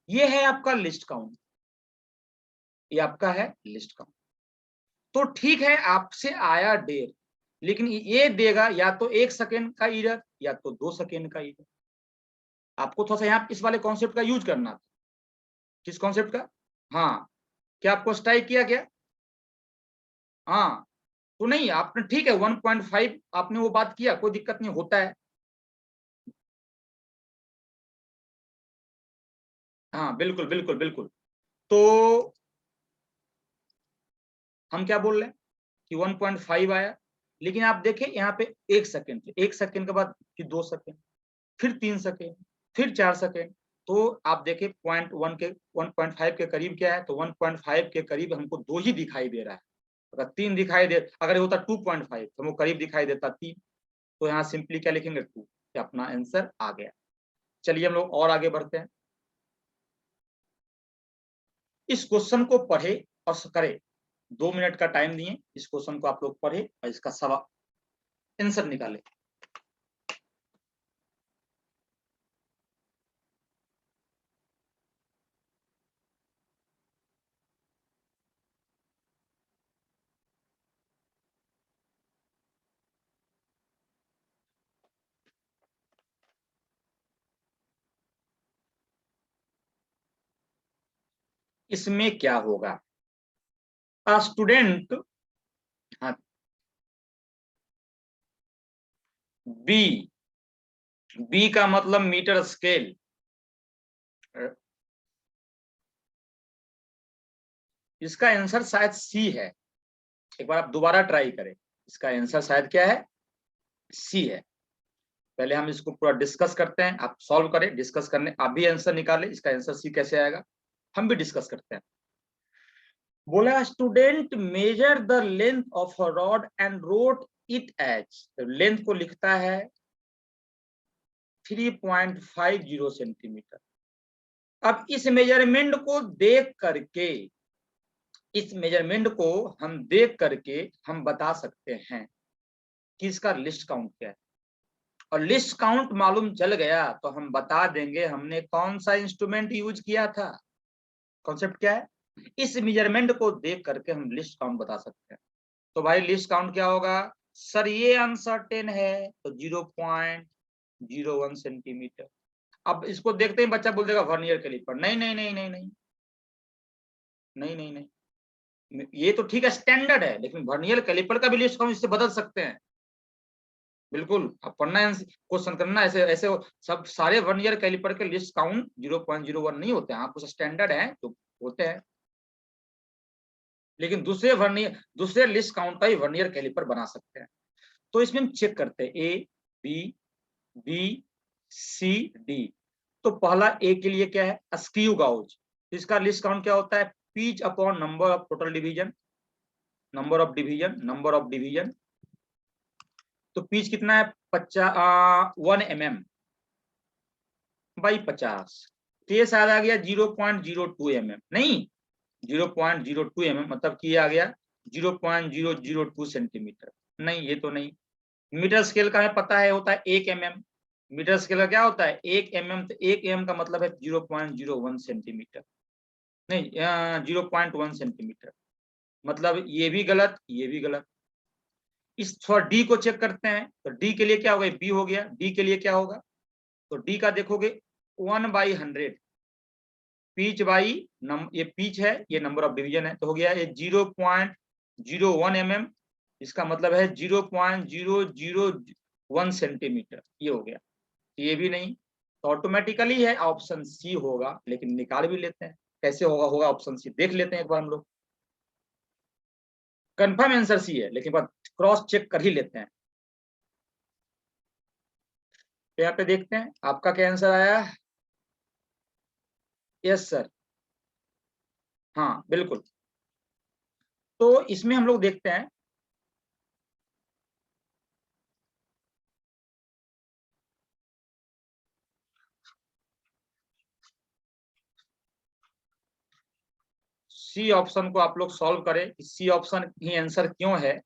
ये है आपका लिस्ट काउंट, ये आपका है लिस्ट काउंट। तो ठीक है, आपसे आया 1.5, लेकिन ये देगा या तो 1 सेकेंड का एरर या तो 2 सेकेंड का एरर। आपको थोड़ा सा यहाँ इस वाले कॉन्सेप्ट का यूज करना था। किस कॉन्सेप्ट का? हाँ, क्या आपको स्ट्राइक किया क्या? हाँ, तो नहीं आपने, ठीक है 1.5 आपने वो बात किया, कोई दिक्कत नहीं, होता है। हाँ बिल्कुल बिल्कुल बिल्कुल। तो हम क्या बोल रहे हैं कि 1.5 आया, लेकिन आप देखें यहाँ पे 1 सेकेंड, 1 सेकेंड के बाद फिर 2 सेकेंड, फिर 3 सेकेंड, फिर 4 सेकेंड। तो आप देखें 0.1 के 1.5 के करीब क्या है, तो 1.5 के करीब हमको 2 ही दिखाई दे रहा है। अगर 3 दिखाई दे, अगर होता 2.5 तो हमको करीब दिखाई देता 3। तो यहाँ सिंपली क्या लिखेंगे 2, कि अपना आंसर आ गया। चलिए हम लोग और आगे बढ़ते हैं। इस क्वेश्चन को पढ़े और करें, 2 मिनट का टाइम दिए, इस क्वेश्चन को आप लोग पढ़े और इसका सवाल आंसर निकाले। इसमें क्या होगा, स्टूडेंट, हाँ, बी, बी का मतलब मीटर स्केल, इसका आंसर शायद सी है। एक बार आप दोबारा ट्राई करें, इसका आंसर शायद क्या है, सी है। पहले हम इसको पूरा डिस्कस करते हैं, आप सॉल्व करें, डिस्कस करने आप भी आंसर निकालें, इसका आंसर सी कैसे आएगा, हम भी डिस्कस करते हैं। बोला student measure the length of a rod and wrote it as, length को लिखता है 3.50 सेंटीमीटर। अब इस मेजरमेंट को देख करके, इस मेजरमेंट को हम देख करके हम बता सकते हैं कि इसका लिस्ट काउंट क्या है। और लिस्ट काउंट मालूम चल गया तो हम बता देंगे हमने कौन सा इंस्ट्रूमेंट यूज किया था। कॉन्सेप्ट क्या है, इस मेजरमेंट को देख करके हम लिस्ट काउंट बता सकते हैं। तो भाई लिस्ट काउंट क्या होगा, सर ये अनसर्टेन है तो 0.01 सेंटीमीटर। अब इसको देखते ही बच्चा बोल देगा वर्नियर कैलिपर, नहीं नहीं नहीं नहीं नहीं नहीं नहीं नहीं, ये तो ठीक है स्टैंडर्ड है, लेकिन वर्नियर कैलिपर का भी लिस्ट काउंट इससे बदल सकते हैं। बिल्कुल, अब पढ़ना है क्वेश्चन करना, ऐसे ऐसे सब सारे वर्नियर कैलिपर के लिस्ट काउंट 0.01 नहीं होते हैं, हाँ कुछ स्टैंडर्ड है जो होते हैं, लेकिन दूसरे लिस्ट काउंट का ही वर्नियर कैलिपर बना सकते हैं। तो इसमें हम चेक करते हैं A B, B C D. तो पहला ए के लिए क्या है, स्क्यू गाउज, इसका लिस्ट काउंट क्या होता है, pitch upon number of total division, number of division, number of division. तो पीच कितना है 1 mm बाई 50, तो ये शायद आ गया 0.02 mm, नहीं 0.02 mm मतलब कि ये आ गया 0.002 सेंटीमीटर, नहीं ये तो नहीं। मीटर स्केल का है पता है, होता है 1 mm, मीटर स्केल का क्या होता है 1 mm, तो 1 mm का मतलब है 0.01 सेंटीमीटर, नहीं 0.1 सेंटीमीटर, मतलब ये भी गलत ये भी गलत। इस थोड़ा डी को चेक करते हैं, तो डी के लिए क्या होगा, बी हो गया, डी के लिए क्या होगा, तो डी का देखोगे 1/100, पीच बाई ये पीच है, ये नंबर ऑफ डिवीजन है, तो हो गया ये 0.01 mm, इसका मतलब है 0.001 सेंटीमीटर, ये हो गया। ये भी नहीं, तो ऑटोमेटिकली है ऑप्शन सी होगा, लेकिन निकाल भी लेते हैं कैसे होगा, होगा ऑप्शन सी। देख लेते हैं एक बार हम लोग। कंफर्म आंसर सी है, लेकिन बात क्रॉस चेक कर ही लेते हैं। तो यहाँ पे देखते हैं आपका क्या आंसर आया। यस सर, हाँ बिल्कुल। तो इसमें हम लोग देखते हैं सी ऑप्शन को आप लोग सॉल्व करें, सी ऑप्शन ही आंसर क्यों है।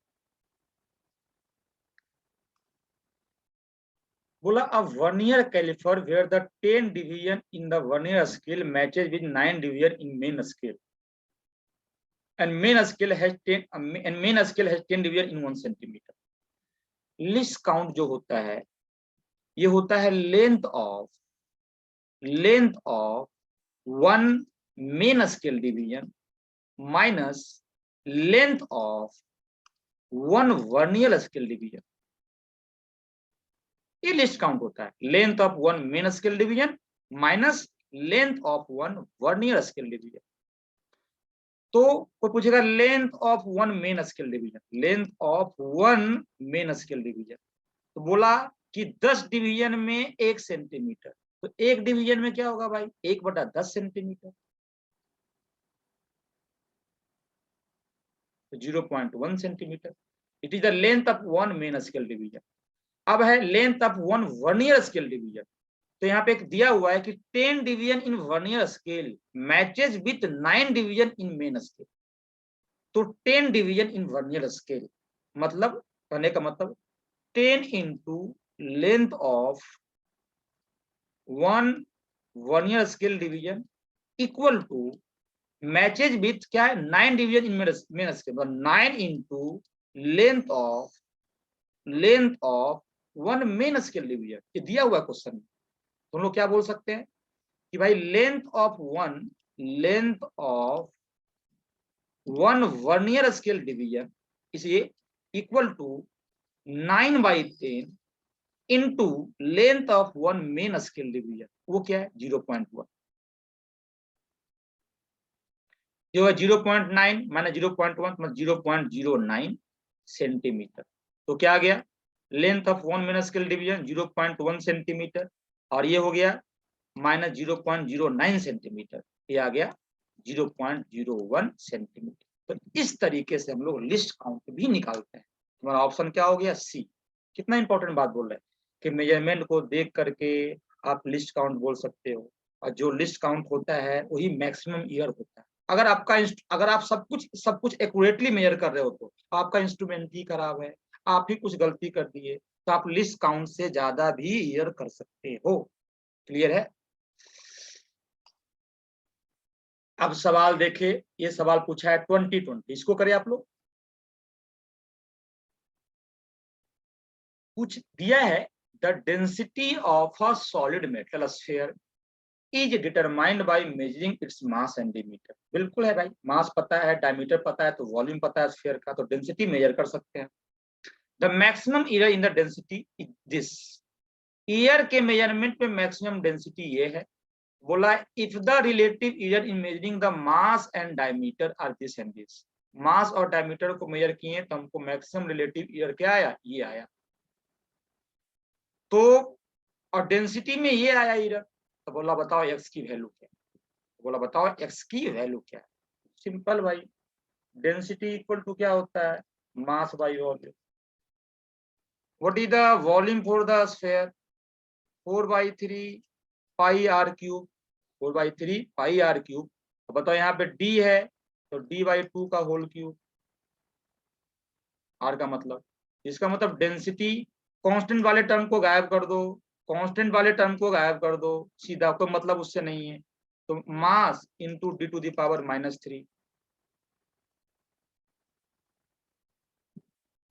बोला a vernier caliper where the 10 division in the vernier scale matches with 9 division in main scale and main scale has 10 and main scale has 10 division in 1 centimeter. List count जो होता है ये होता है length of one main scale division minus length of one vernier scale division. ये list count होता है, length of one main scale division minus length of one vernier scale division. तो कोई पूछेगा length of one main scale division, length of one main scale division, तो बोला कि 10 division में 1 सेंटीमीटर, तो एक डिवीजन में क्या होगा भाई 1/10 सेंटीमीटर, तो 0.1 centimetre. It is the length of one main scale division. अब है length of one vernier scale division, तो यहाँ पे एक दिया हुआ है कि 10 division in vernier scale matches with 9 division in main scale. तो 10 डिवीजन इन वर्नियर स्केल मतलब कहने का मतलब 10 into length of one vernier scale division equal to matches with क्या है 9 डिवीजन इन मेन स्केल, मतलब 9 into length of one main scale division. ये दिया हुआ क्वेश्चन में, तो हम लोग क्या बोल सकते हैं कि भाई length of one vernier scale division is equal to 9/10 into length of one main scale division, वो क्या है 0.1, जो है 0.9 माइनस 0.1 मतलब 0.09 सेंटीमीटर। तो क्या आ गया length of one main scale division 0.1 centimetre, और ये हो गया माइनस 0.09 सेंटीमीटर, ये आ गया 0.01 सेंटीमीटर। तो इस तरीके से हम लोग लिस्ट काउंट भी निकालते हैं। तुम्हारा ऑप्शन क्या हो गया सी। कितना इंपॉर्टेंट बात बोल रहे हैं कि मेजरमेंट को देख करके आप लिस्ट काउंट बोल सकते हो, और जो लिस्ट काउंट होता है वही मैक्सिमम ईयर होता है। अगर आप सब कुछ एक्यूरेटली मेजर कर रहे हो तो आपका इंस्ट्रूमेंट ही खराब है, आप ही कुछ गलती कर दिए, तो आप लिस्ट काउंट से ज्यादा भी ईयर कर सकते हो। क्लियर है। अब सवाल देखिए, ये सवाल पूछा है 2020, इसको करें आप लोग। कुछ दिया है the density of a solid metal sphere is determined by measuring its mass and diameter. बिल्कुल है भाई, मास पता है, डायमीटर पता है, तो वॉल्यूम पता है स्फीयर का, तो डेंसिटी मेजर कर सकते हैं। The maximum error in the density is this. Error के मेजरमेंट में मैक्सिमम डेंसिटी ये है। बोला if the relative error in measuring the mass and diameter are this and this. Mass और डायमीटर को मेजर किए तो हमको मैक्सिमम रिलेटिव ईयर क्या आया, ये आया। तो और डेंसिटी में ये आया ईयर, तो बोला बताओ एक्स की वैल्यू क्या है, बोला बताओ एक्स की वैल्यू क्या है। सिंपल भाई, डेंसिटी इक्वल टू क्या होता है mass by volume. What is the volume for the sphere 4/3 pi R cube, 4/3 pi R cube. तो बताओ यहाँ पे डी है तो d/2 का होल क्यूब, आर का मतलब, इसका मतलब डेंसिटी कांस्टेंट वाले टर्म को गायब कर दो, कांस्टेंट वाले टर्म को गायब कर दो, सीधा कोई मतलब उससे नहीं है। तो मास इंटू d⁻⁻3।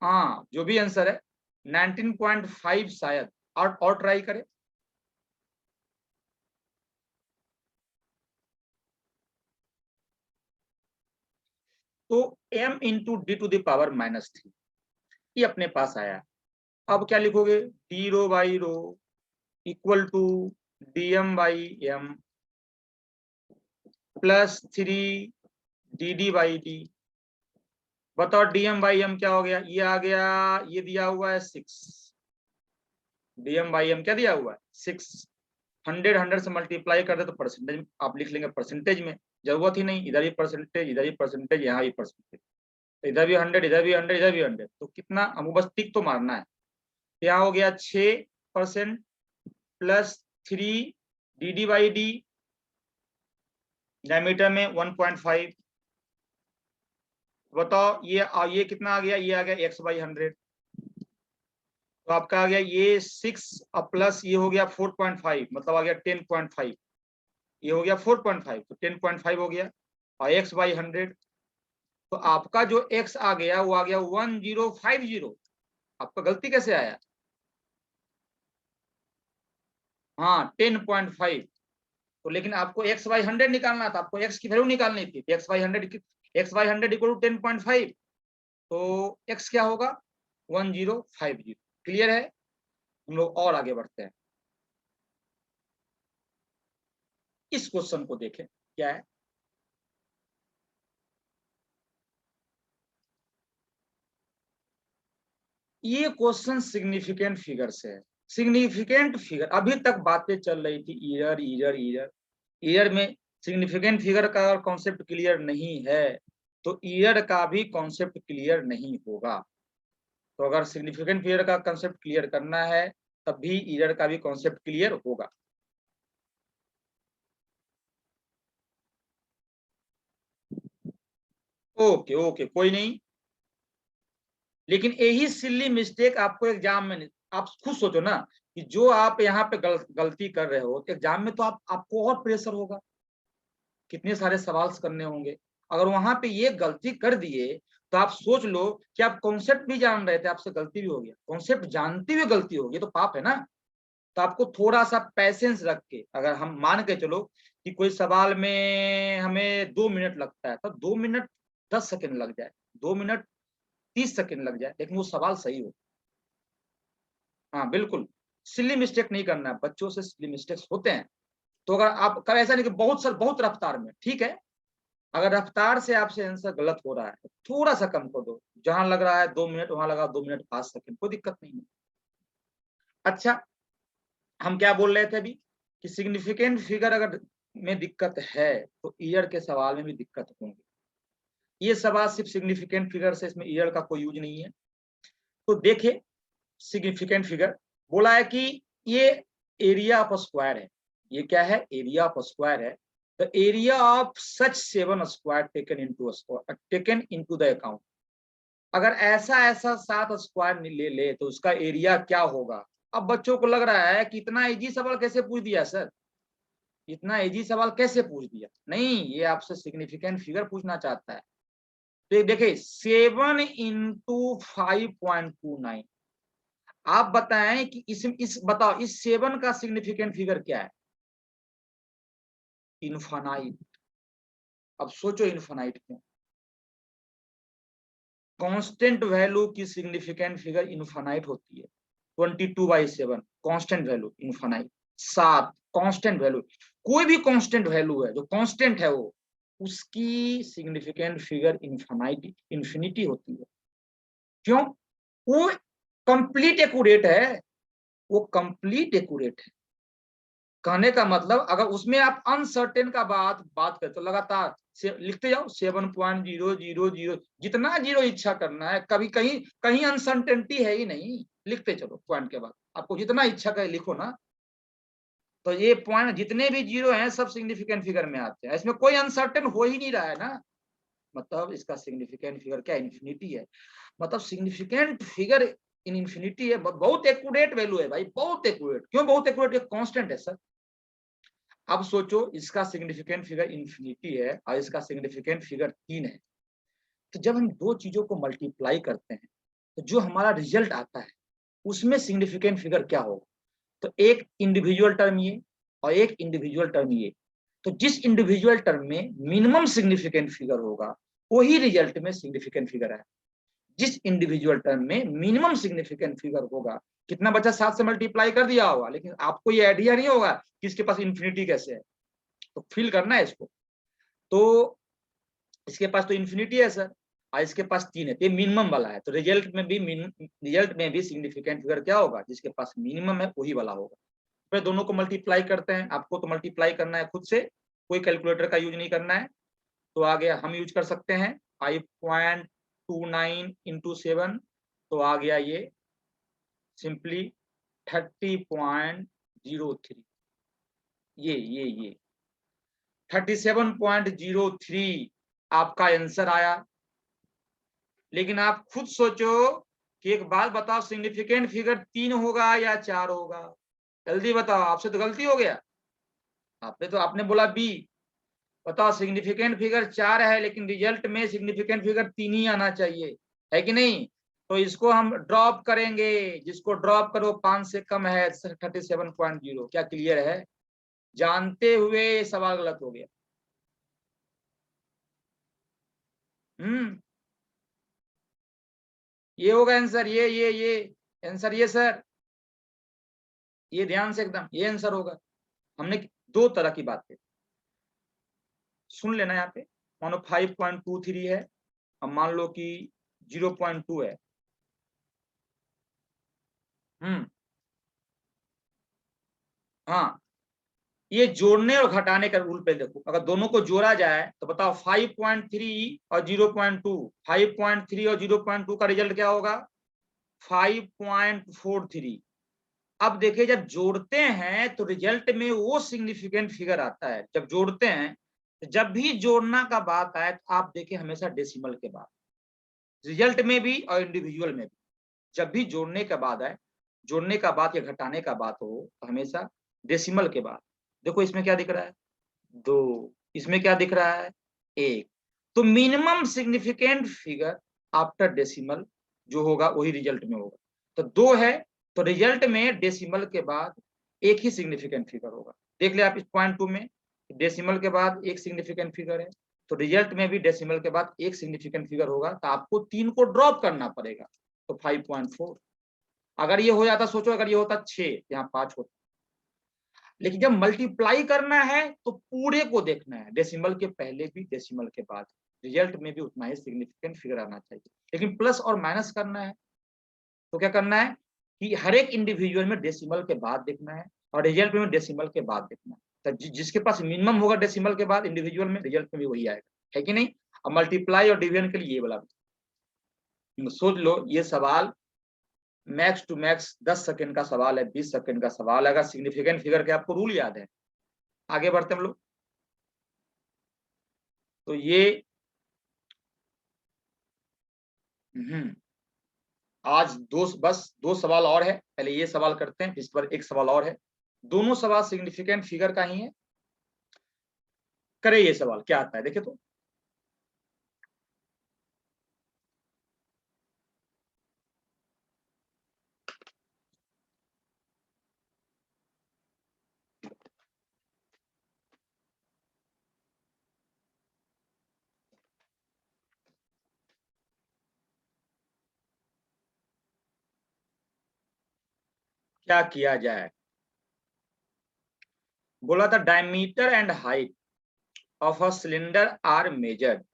हाँ जो भी आंसर है 19.5 शायद, और ट्राई करें। तो m इंटू d⁻⁻3 ये अपने पास आया। अब क्या लिखोगे d rho by rho equal to dm/m plus 3 dd by D. बताओ dm बाई m क्या हो गया, ये आ गया, ये दिया हुआ है 6, dm बाई m क्या दिया हुआ है 6। 100 से मल्टीप्लाई कर दे तो परसेंटेज आप लिख लेंगे, परसेंटेज में जरूरत ही नहीं, इधर भी परसेंटेज, इधर भी परसेंटेज, यहाँ भी परसेंटेज, इधर भी 100, इधर भी 100, इधर भी 100, तो कितना, हमको बस टिक तो मारना है। यहाँ हो गया 6% plus 3 dd by D, diameter में 1.5। बताओ ये कितना आ गया, ये आ गया x बाई 100, तो आपका आ गया ये 6 और प्लस ये हो गया 4.5, मतलब आ गया 10.5, ये हो गया 4.5, तो 10.5 हो गया, और x बाई 100, तो आपका जो x आ गया वो आ गया 1050। आपका गलती कैसे आया, हाँ 10.5, तो लेकिन आपको x बाई 100 निकालना था, आपको x की वैल्यू निकालनी थी, x बाई 100 इक्वल टू 10.5, तो x क्या होगा 1050। क्लियर है, हम लोग और आगे बढ़ते हैं, इस क्वेश्चन को देखें क्या है। ये क्वेश्चन सिग्निफिकेंट फिगर से है। सिग्निफिकेंट फिगर, अभी तक बातें चल रही थी ईयर ईयर ईयर, ईयर में सिग्निफिकेंट फिगर का कॉन्सेप्ट क्लियर नहीं है तो ईयर का भी कॉन्सेप्ट क्लियर नहीं होगा। तो अगर सिग्निफिकेंट फिगर का कॉन्सेप्ट क्लियर करना है तब भी ईयर का भी कॉन्सेप्ट क्लियर होगा। ओके ओके, कोई नहीं, लेकिन यही सिल्ली मिस्टेक आपको एग्जाम में, आप खुद सोचो ना कि जो आप यहाँ पे गलती कर रहे हो एग्जाम में, तो आपको और प्रेशर होगा, कितने सारे सवाल करने होंगे। अगर वहां पे ये गलती कर दिए तो आप सोच लो कि आप कॉन्सेप्ट भी जान रहे थे, आपसे गलती भी हो गया, कॉन्सेप्ट जानते हुए गलती होगी तो पाप है ना। तो आपको थोड़ा सा पैसेंस रख के, अगर हम मान के चलो कि कोई सवाल में हमें 2 मिनट लगता है, तो 2 मिनट 10 सेकंड लग जाए, 2 मिनट 30 सेकंड लग जाए, लेकिन वो सवाल सही हो। हाँ बिल्कुल, सिली मिस्टेक नहीं करना है, बच्चों से सिली मिस्टेक्स होते हैं। तो अगर आप कर, ऐसा नहीं कि बहुत रफ्तार में, ठीक है, अगर रफ्तार से आपसे आंसर गलत हो रहा है तो थोड़ा सा कम कर दो, जहां लग रहा है 2 मिनट वहां लगा 2 मिनट 5 सेकंड, कोई दिक्कत नहीं है। अच्छा, हम क्या बोल रहे थे अभी कि सिग्निफिकेंट फिगर अगर में दिक्कत है तो ईयर के सवाल में भी दिक्कत होंगी। ये सवाल सिर्फ सिग्निफिकेंट फिगर से, इसमें ईयर का कोई यूज नहीं है। तो देखिए, सिग्निफिकेंट फिगर बोला है कि ये एरिया ऑफ स्क्वायर है, ये क्या है, एरिया ऑफ स्क्वायर है। The area of such 7 square taken into the account. अगर ऐसा ऐसा 7 स्क्वायर ले ले तो उसका एरिया क्या होगा। अब बच्चों को लग रहा है कि इतना इजी सवाल कैसे पूछ दिया सर, इतना इजी सवाल कैसे पूछ दिया, नहीं, ये आपसे सिग्निफिकेंट फिगर पूछना चाहता है। तो देखिए 7 × 5.29, आप बताएं कि बताओ इस 7 का सिग्निफिकेंट फिगर क्या है, इनफानाइट। अब सोचो इनफानाइट क्यों, कांस्टेंट वैल्यू की सिग्निफिकेंट फिगर इनफानाइट होती है। 22/7 constant value infinite, 7 constant value, कोई भी कांस्टेंट वैल्यू है जो कांस्टेंट है वो, उसकी सिग्निफिकेंट फिगर इनफानाइट इंफिनिटी होती है। क्यों, वो कंप्लीट एक्यूरेट है, वो कंप्लीट एक्यूरेट है। कहने का मतलब अगर उसमें आप अनसर्टेन का बात करें तो लगातार लिखते जाओ 7.000, जितना जीरो इच्छा करना है, कभी कहीं कहीं अनसर्टेनिटी है ही नहीं, लिखते चलो पॉइंट के बाद, आपको जितना इच्छा करे लिखो ना। तो ये पॉइंट जितने भी जीरो हैं सब सिग्निफिकेंट फिगर में आते हैं, इसमें कोई अनसर्टेन हो ही नहीं रहा है ना, मतलब इसका सिग्निफिकेंट फिगर क्या, इन्फिनिटी है। मतलब सिग्निफिकेंट फिगर इन इन्फिनिटी है, बहुत एक्यूरेट वैल्यू है भाई, बहुत एक्यूरेट। क्यों बहुत एक्यूरेट, कांस्टेंट है सर। अब सोचो इसका सिग्निफिकेंट फिगर इन्फिनिटी है और इसका सिग्निफिकेंट फिगर 3 है, तो जब हम दो चीजों को मल्टीप्लाई करते हैं तो जो हमारा रिजल्ट आता है उसमें सिग्निफिकेंट फिगर क्या होगा। तो एक इंडिविजुअल टर्म ये और एक इंडिविजुअल टर्म ये, तो जिस इंडिविजुअल टर्म में मिनिमम सिग्निफिकेंट फिगर होगा वही रिजल्ट में सिग्निफिकेंट फिगर है। जिस इंडिविजुअल टर्म में मिनिमम सिग्निफिकेंट फिगर होगा, कितना बचा, 7 से मल्टीप्लाई कर दिया होगा, लेकिन आपको ये आइडिया नहीं होगा कि इसके पास इन्फिनिटी कैसे है, तो फील करना है इसको। तो इसके पास तो इन्फिनिटी है सर, और इसके पास 3 है, तो ये मिनिमम वाला है। तो रिजल्ट में भी सिग्निफिकेंट फिगर क्या होगा, जिसके पास मिनिमम है वही वाला होगा। फिर दोनों को मल्टीप्लाई करते हैं, आपको तो मल्टीप्लाई करना है खुद से, कोई कैलकुलेटर का यूज नहीं करना है। तो आगे हम यूज कर सकते हैं 5.29 इंटू 7, तो आ गया ये सिंपली 30.03। ये 37.03 आपका आंसर आया। लेकिन आप खुद सोचो कि एक बात बताओ, सिग्निफिकेंट फिगर 3 होगा या 4 होगा? जल्दी बताओ, आपसे तो गलती हो गया। आपने बोला बी। बताओ, सिग्निफिकेंट फिगर 4 है, लेकिन रिजल्ट में सिग्निफिकेंट फिगर 3 ही आना चाहिए, है कि नहीं? तो इसको हम ड्रॉप करेंगे, जिसको ड्रॉप करो 5 से कम है 37.0। क्या क्लियर है? जानते हुए सवाल गलत हो गया। ये होगा आंसर, ये आंसर, ये सर, ये ध्यान से एकदम ये आंसर होगा। हमने 2 तरह की बात की, सुन लेना। यहाँ पे मानो 5.23 है, अब मान लो कि 0.2 है। हाँ, ये जोड़ने और घटाने का रूल पे देखो, अगर दोनों को जोड़ा जाए तो बताओ 5.3 और 0.2, 5.3 और 0.2 का रिजल्ट क्या होगा? 5.43। अब देखिए, जब जोड़ते हैं तो रिजल्ट में वो सिग्निफिकेंट फिगर आता है जब जोड़ते हैं। तो जब भी जोड़ना का बात आए तो आप देखिए हमेशा डेसिमल के बाद, रिजल्ट में भी और इंडिविजुअल में भी, जब भी जोड़ने का बाद आए, जोड़ने का बात या घटाने का बात हो, तो हमेशा डेसिमल के बाद। देखो इसमें क्या दिख रहा है? 2। इसमें क्या दिख रहा है? 1। तो minimum significant figure after decimal जो होगा वही रिजल्ट में होगा। तो 2 है, तो रिजल्ट में डेसिमल के बाद एक ही सिग्निफिकेंट फिगर होगा। देख ले आप इस पॉइंट 2 में, डेसिमल के बाद एक सिग्निफिकेंट फिगर है, तो रिजल्ट में भी डेसिमल के बाद एक सिग्निफिकेंट फिगर होगा। तो आपको 3 को ड्रॉप करना पड़ेगा, तो 5.4। अगर ये हो जाता, सोचो अगर ये होता 6, यहाँ 5 होता। लेकिन जब मल्टीप्लाई करना है तो पूरे को देखना है, डेसिमल के पहले भी डेसिमल के बाद, रिजल्ट में भी उतना ही सिग्निफिकेंट फिगर आना चाहिए। लेकिन प्लस और माइनस करना है तो क्या करना है कि हर एक इंडिविजुअल में डेसिमल के बाद देखना है, और रिजल्ट में डेसिमल के बाद देखना है। तो जिसके पास मिनिमम होगा डेसिमल के बाद इंडिविजुअल में, रिजल्ट में भी वही आएगा, है कि नहीं? अब मल्टीप्लाई और डिवीजन के लिए ये वाला सोच लो। ये सवाल मैक्स टू मैक्स 10 सेकंड का सवाल है, 20 सेकंड का सवाल है, अगर सिग्निफिकेंट फिगर के आपको रूल याद है। आगे बढ़ते हम लोग। तो ये आज बस 2 सवाल और है, पहले ये सवाल करते हैं, इस पर एक सवाल और है। दोनों सवाल सिग्निफिकेंट फिगर का ही है। करे ये सवाल क्या आता है, देखे तो। क्या किया जाए? बोला था diameter and height of a cylinder are measured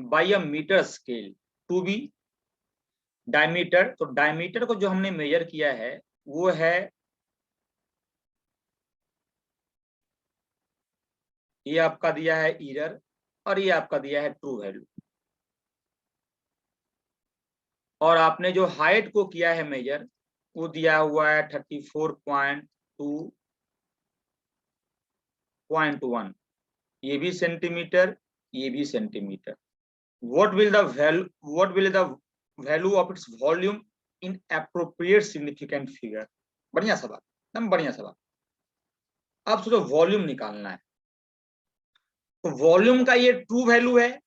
by a metre scale to be. Diameter, तो डायमीटर को जो हमने मेजर किया है वो है, ये आपका दिया है ईरर, और ये आपका दिया है ट्रू वैल्यू। और आपने जो हाइट को किया है मेजर, वो दिया हुआ है 34.2.1। ये भी सेंटीमीटर, ये भी centimetre. what will the value of its volume in appropriate significant figure? बढ़िया सवाल, एकदम बढ़िया सवाल। अब सोचो वॉल्यूम निकालना है, तो वॉल्यूम का ये ट्रू वैल्यू है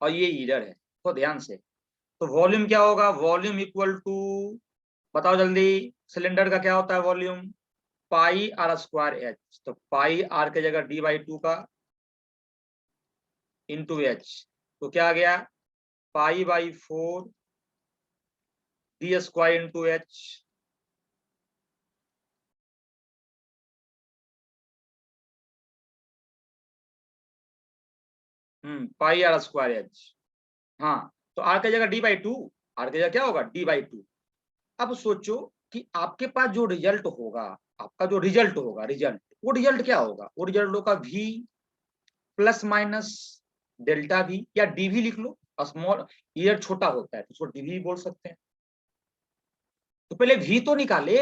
और ये ईरर है, तो ध्यान से। तो वॉल्यूम क्या होगा? वॉल्यूम इक्वल टू, बताओ जल्दी, सिलेंडर का क्या होता है volume? Pi R square H. तो पाई आर की जगह d/2 का इंटू एच, तो क्या आ गया? पाई/4 D square into H. Pi R square H. हाँ, तो आर की जगह डी बाई टू, आर की जगह क्या होगा, डी बाई टू। अब सोचो कि आपके पास जो रिजल्ट होगा, आपका जो रिजल्ट होगा, वो रिजल्ट क्या होगा, वो रिजल्ट होगा v plus minus delta v, या dv लिख लो, स्मॉल ईयर छोटा होता है तो उसको dv बोल सकते हैं। तो पहले v तो निकाले,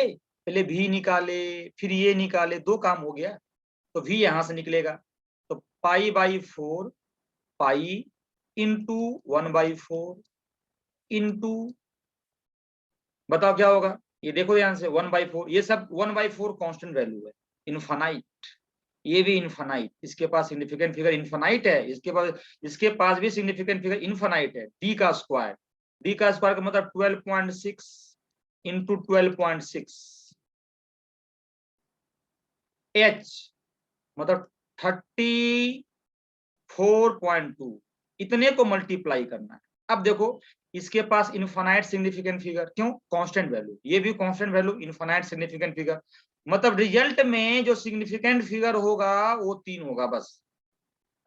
पहले v निकाले, फिर ये निकाले, दो काम हो गया। तो v यहां से निकलेगा, तो pi by 4 pi into 1/4 into, बताओ क्या होगा, ये देखो ध्यान से, 1/4, ये सब 1/4 कांस्टेंट वैल्यू है, इनफाइनाइट, ये भी इनफाइनाइट, इसके पास सिग्निफिकेंट फिगर इनफाइनाइट है, इसके पास भी सिग्निफिकेंट फिगर इनफाइनाइट है। डी का स्क्वायर, डी का स्क्वायर का मतलब 12.6 इंटू 12.6, एच मतलब 34.2, इतने को मल्टीप्लाई करना है। अब देखो इसके पास इनफाइनाइट सिग्निफिकेंट फिगर, क्यों, कांस्टेंट वैल्यू, ये भी constant value, infinite significant figure, मतलब रिजल्ट में जो सिग्निफिकेंट फिगर होगा वो 3 होगा बस।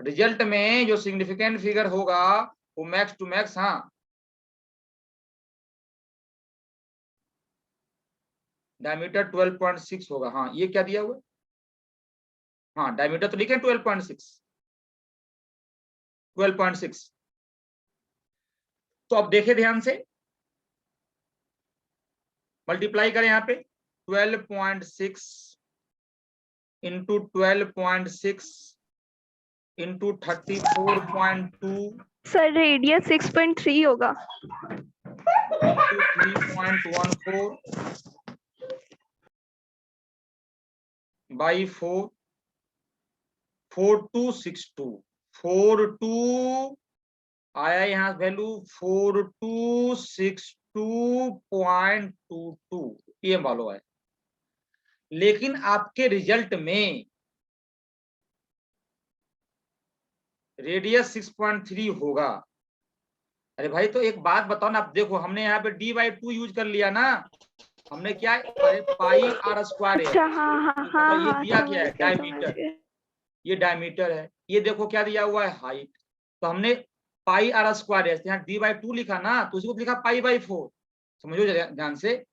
रिजल्ट में जो सिग्निफिकेंट फिगर होगा वो मैक्स टू मैक्स, हाँ, डायमीटर 12.6 होगा। हाँ, ये क्या दिया हुआ है, हाँ डायमीटर तो लिखे 12.6। तो अब देखे ध्यान से, मल्टीप्लाई करें यहाँ पे 12.6 इंटू 12.6 इंटू 34.2 सर रेडियस 6.3 होगा इंटू 3.14 बाई 4, 4262 आया यहाँ वैल्यू 4262.22 ये वालो है। लेकिन आपके रिजल्ट में रेडियस 6.3 होगा। अरे भाई तो एक बात बताओ ना, आप देखो हमने यहाँ पे d/2 यूज कर लिया ना, हमने क्या, अरे पाई आर स्क्वायर है, अच्छा हाँ हाँ तो हाँ बताओ ये हाँ दिया क्या है, समझ डायमीटर, गए ये डायमीटर है, ये देखो क्या दिया हुआ है, हाइट। तो हमने पाई आर स्क्वायर है, यहाँ d/2 लिखा ना, तो उसको लिखा पाई/4, समझो ध्यान से,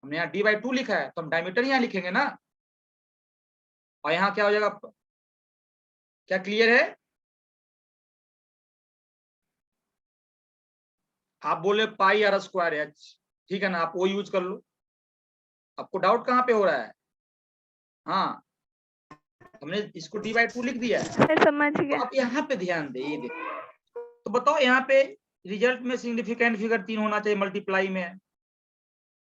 हमने यहाँ d/2 लिखा है तो हम डायमीटर यहाँ लिखेंगे ना, और यहाँ क्या हो जाएगा, क्या क्लियर है, आप बोले पाई आर स्क्वायर एच, ठीक है ना, आप वो यूज कर लो, आपको डाउट कहाँ पे हो रहा है, हाँ हमने इसको d/2 लिख दिया है। मैं समझ तो गया आप यहाँ पे ध्यान दे, ये देखो, तो बताओ यहाँ पे रिजल्ट में सिग्निफिकेंट फिगर 3 होना चाहिए, मल्टीप्लाई में है,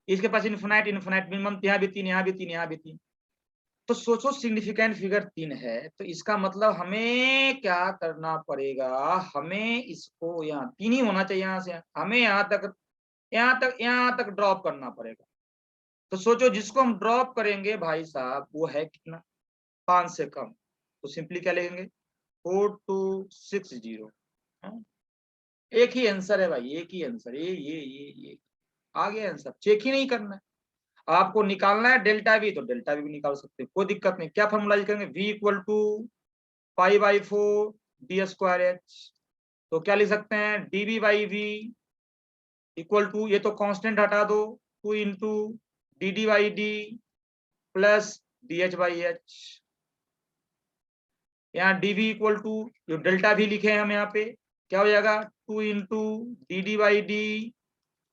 इसके पास इन्फिनाइट इन्फिनाइट मिनिमम, यहाँ भी 3, यहाँ भी 3, यहाँ भी 3, तो सोचो सिग्निफिकेंट फिगर 3 है, तो इसका मतलब हमें क्या करना पड़ेगा, हमें इसको यहाँ 3 ही होना चाहिए, यहाँ से हमें यहाँ तक ड्रॉप करना पड़ेगा। तो सोचो जिसको हम ड्रॉप करेंगे भाई साहब वो है कितना, 5 से कम, तो सिंपली क्या लेंगे 4260। एक ही आंसर है भाई, एक ही आंसर, ये आ गया आंसर, चेक ही नहीं करना है। आपको निकालना है डेल्टा वी, तो डेल्टा वी भी निकाल सकते हैं, कोई दिक्कत नहीं। क्या फॉर्मूला लिखेंगे, v इक्वल टू पाई/4 डी स्क्वायर एच, तो क्या लिख सकते हैं, dv/v इक्वल टू, ये तो कांस्टेंट हटा दो, 2 इंटू dd/d प्लस dh/h, यहाँ dv इक्वल टू, जो डेल्टा भी लिखे हैं हम यहाँ पे, क्या हो जाएगा 2 into dd/d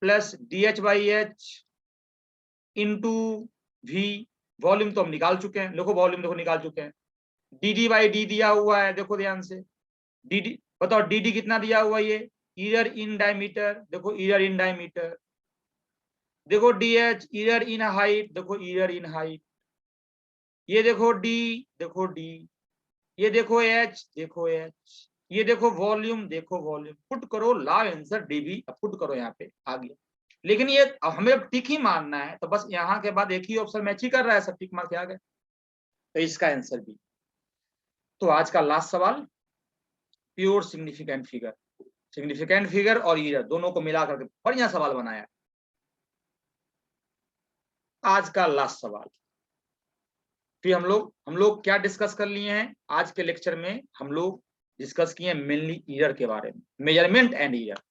plus dh/h into v, volume तो हम निकाल चुके हैं, देखो वॉल्यूम देखो निकाल चुके हैं, dd/d दिया हुआ है, देखो ध्यान से, dd बताओ dd कितना दिया हुआ है, ये ईयर इन डायमीटर, देखो ईयर इन डायमीटर, देखो dh ईयर इन हाइट, देखो ईयर इन हाइट, ये देखो d, देखो d, ये देखो h, देखो h, ये देखो वॉल्यूम, देखो वॉल्यूम, पुट करो लाव आंसर dv, पुट करो यहाँ पे आ गया। लेकिन ये हमें टिक ही मारना है, तो बस यहाँ के बाद एक ही ऑप्शन मैच ही कर रहा है, सब टिक मार के आ गए, तो इसका आंसर भी। तो आज का लास्ट सवाल, प्योर सिग्निफिकेंट फिगर और ईयर दोनों को मिला करके बढ़िया सवाल बनाया। आज का लास्ट सवाल, फिर हम लोग क्या डिस्कस कर लिए हैं आज के लेक्चर में, हम लोग डिस्कस किए मेनली ईयर के बारे में, मेजरमेंट एंड ईयर।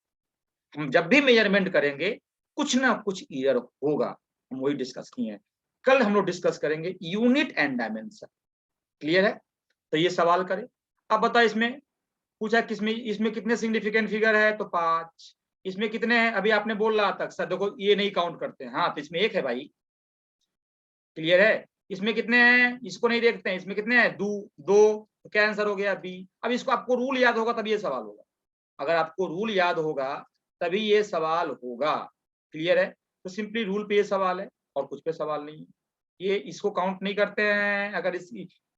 हम जब भी मेजरमेंट करेंगे कुछ ना कुछ ईयर होगा, हम वही डिस्कस किए हैं। कल हम लोग डिस्कस करेंगे यूनिट एंड डायमेंशन। क्लियर है? तो ये सवाल करें। अब बताओ, इसमें पूछा किसमें, इसमें कितने सिग्निफिकेंट फिगर है, तो 5। इसमें कितने हैं, अभी आपने बोल रहा था सर देखो ये नहीं काउंट करते हैं, हाँ तो इसमें 1 है भाई। क्लियर है? इसमें कितने हैं, इसको नहीं देखते हैं, इसमें कितने हैं, 2। तो क्या आंसर हो गया बी। अब इसको आपको रूल याद होगा तभी ये सवाल होगा, अगर आपको रूल याद होगा तभी ये सवाल होगा। क्लियर है? तो सिंपली रूल पे ये सवाल है और कुछ पे सवाल नहीं है। ये इसको काउंट नहीं करते हैं,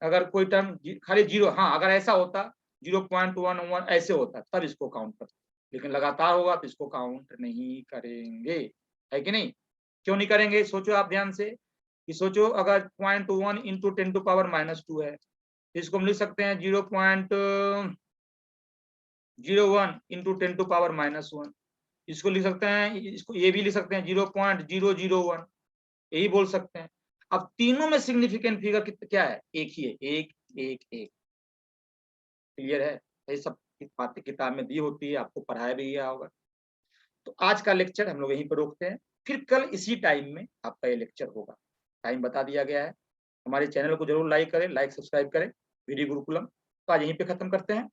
अगर कोई टर्म खाली 0, हाँ अगर ऐसा होता 0.11 ऐसे होता तब इसको काउंट करते, लेकिन लगातार होगा तो इसको काउंट नहीं करेंगे। है कि नहीं? क्यों नहीं करेंगे, सोचो आप ध्यान से कि सोचो, अगर 0.1 इंटू 10⁻⁻2 है, इसको हम लिख सकते हैं 0.01 इंटू 10⁻⁻1। इसको लिख सकते हैं, इसको ये भी लिख सकते हैं 0.001, यही बोल सकते हैं। अब तीनों में सिग्निफिकेंट फिगर क्या है, एक ही है, 1 1 1। क्लियर है? ये सब बातें किताब में दी होती है, आपको पढ़ाया भी गया होगा। तो आज का लेक्चर हम लोग यहीं पर रोकते हैं, फिर कल इसी टाइम में आपका ये लेक्चर होगा। टाइम बता दिया गया है। हमारे चैनल को जरूर लाइक करें, सब्सक्राइब करें, वीडियो गुरुकुलम। तो आज यहीं पे खत्म करते हैं।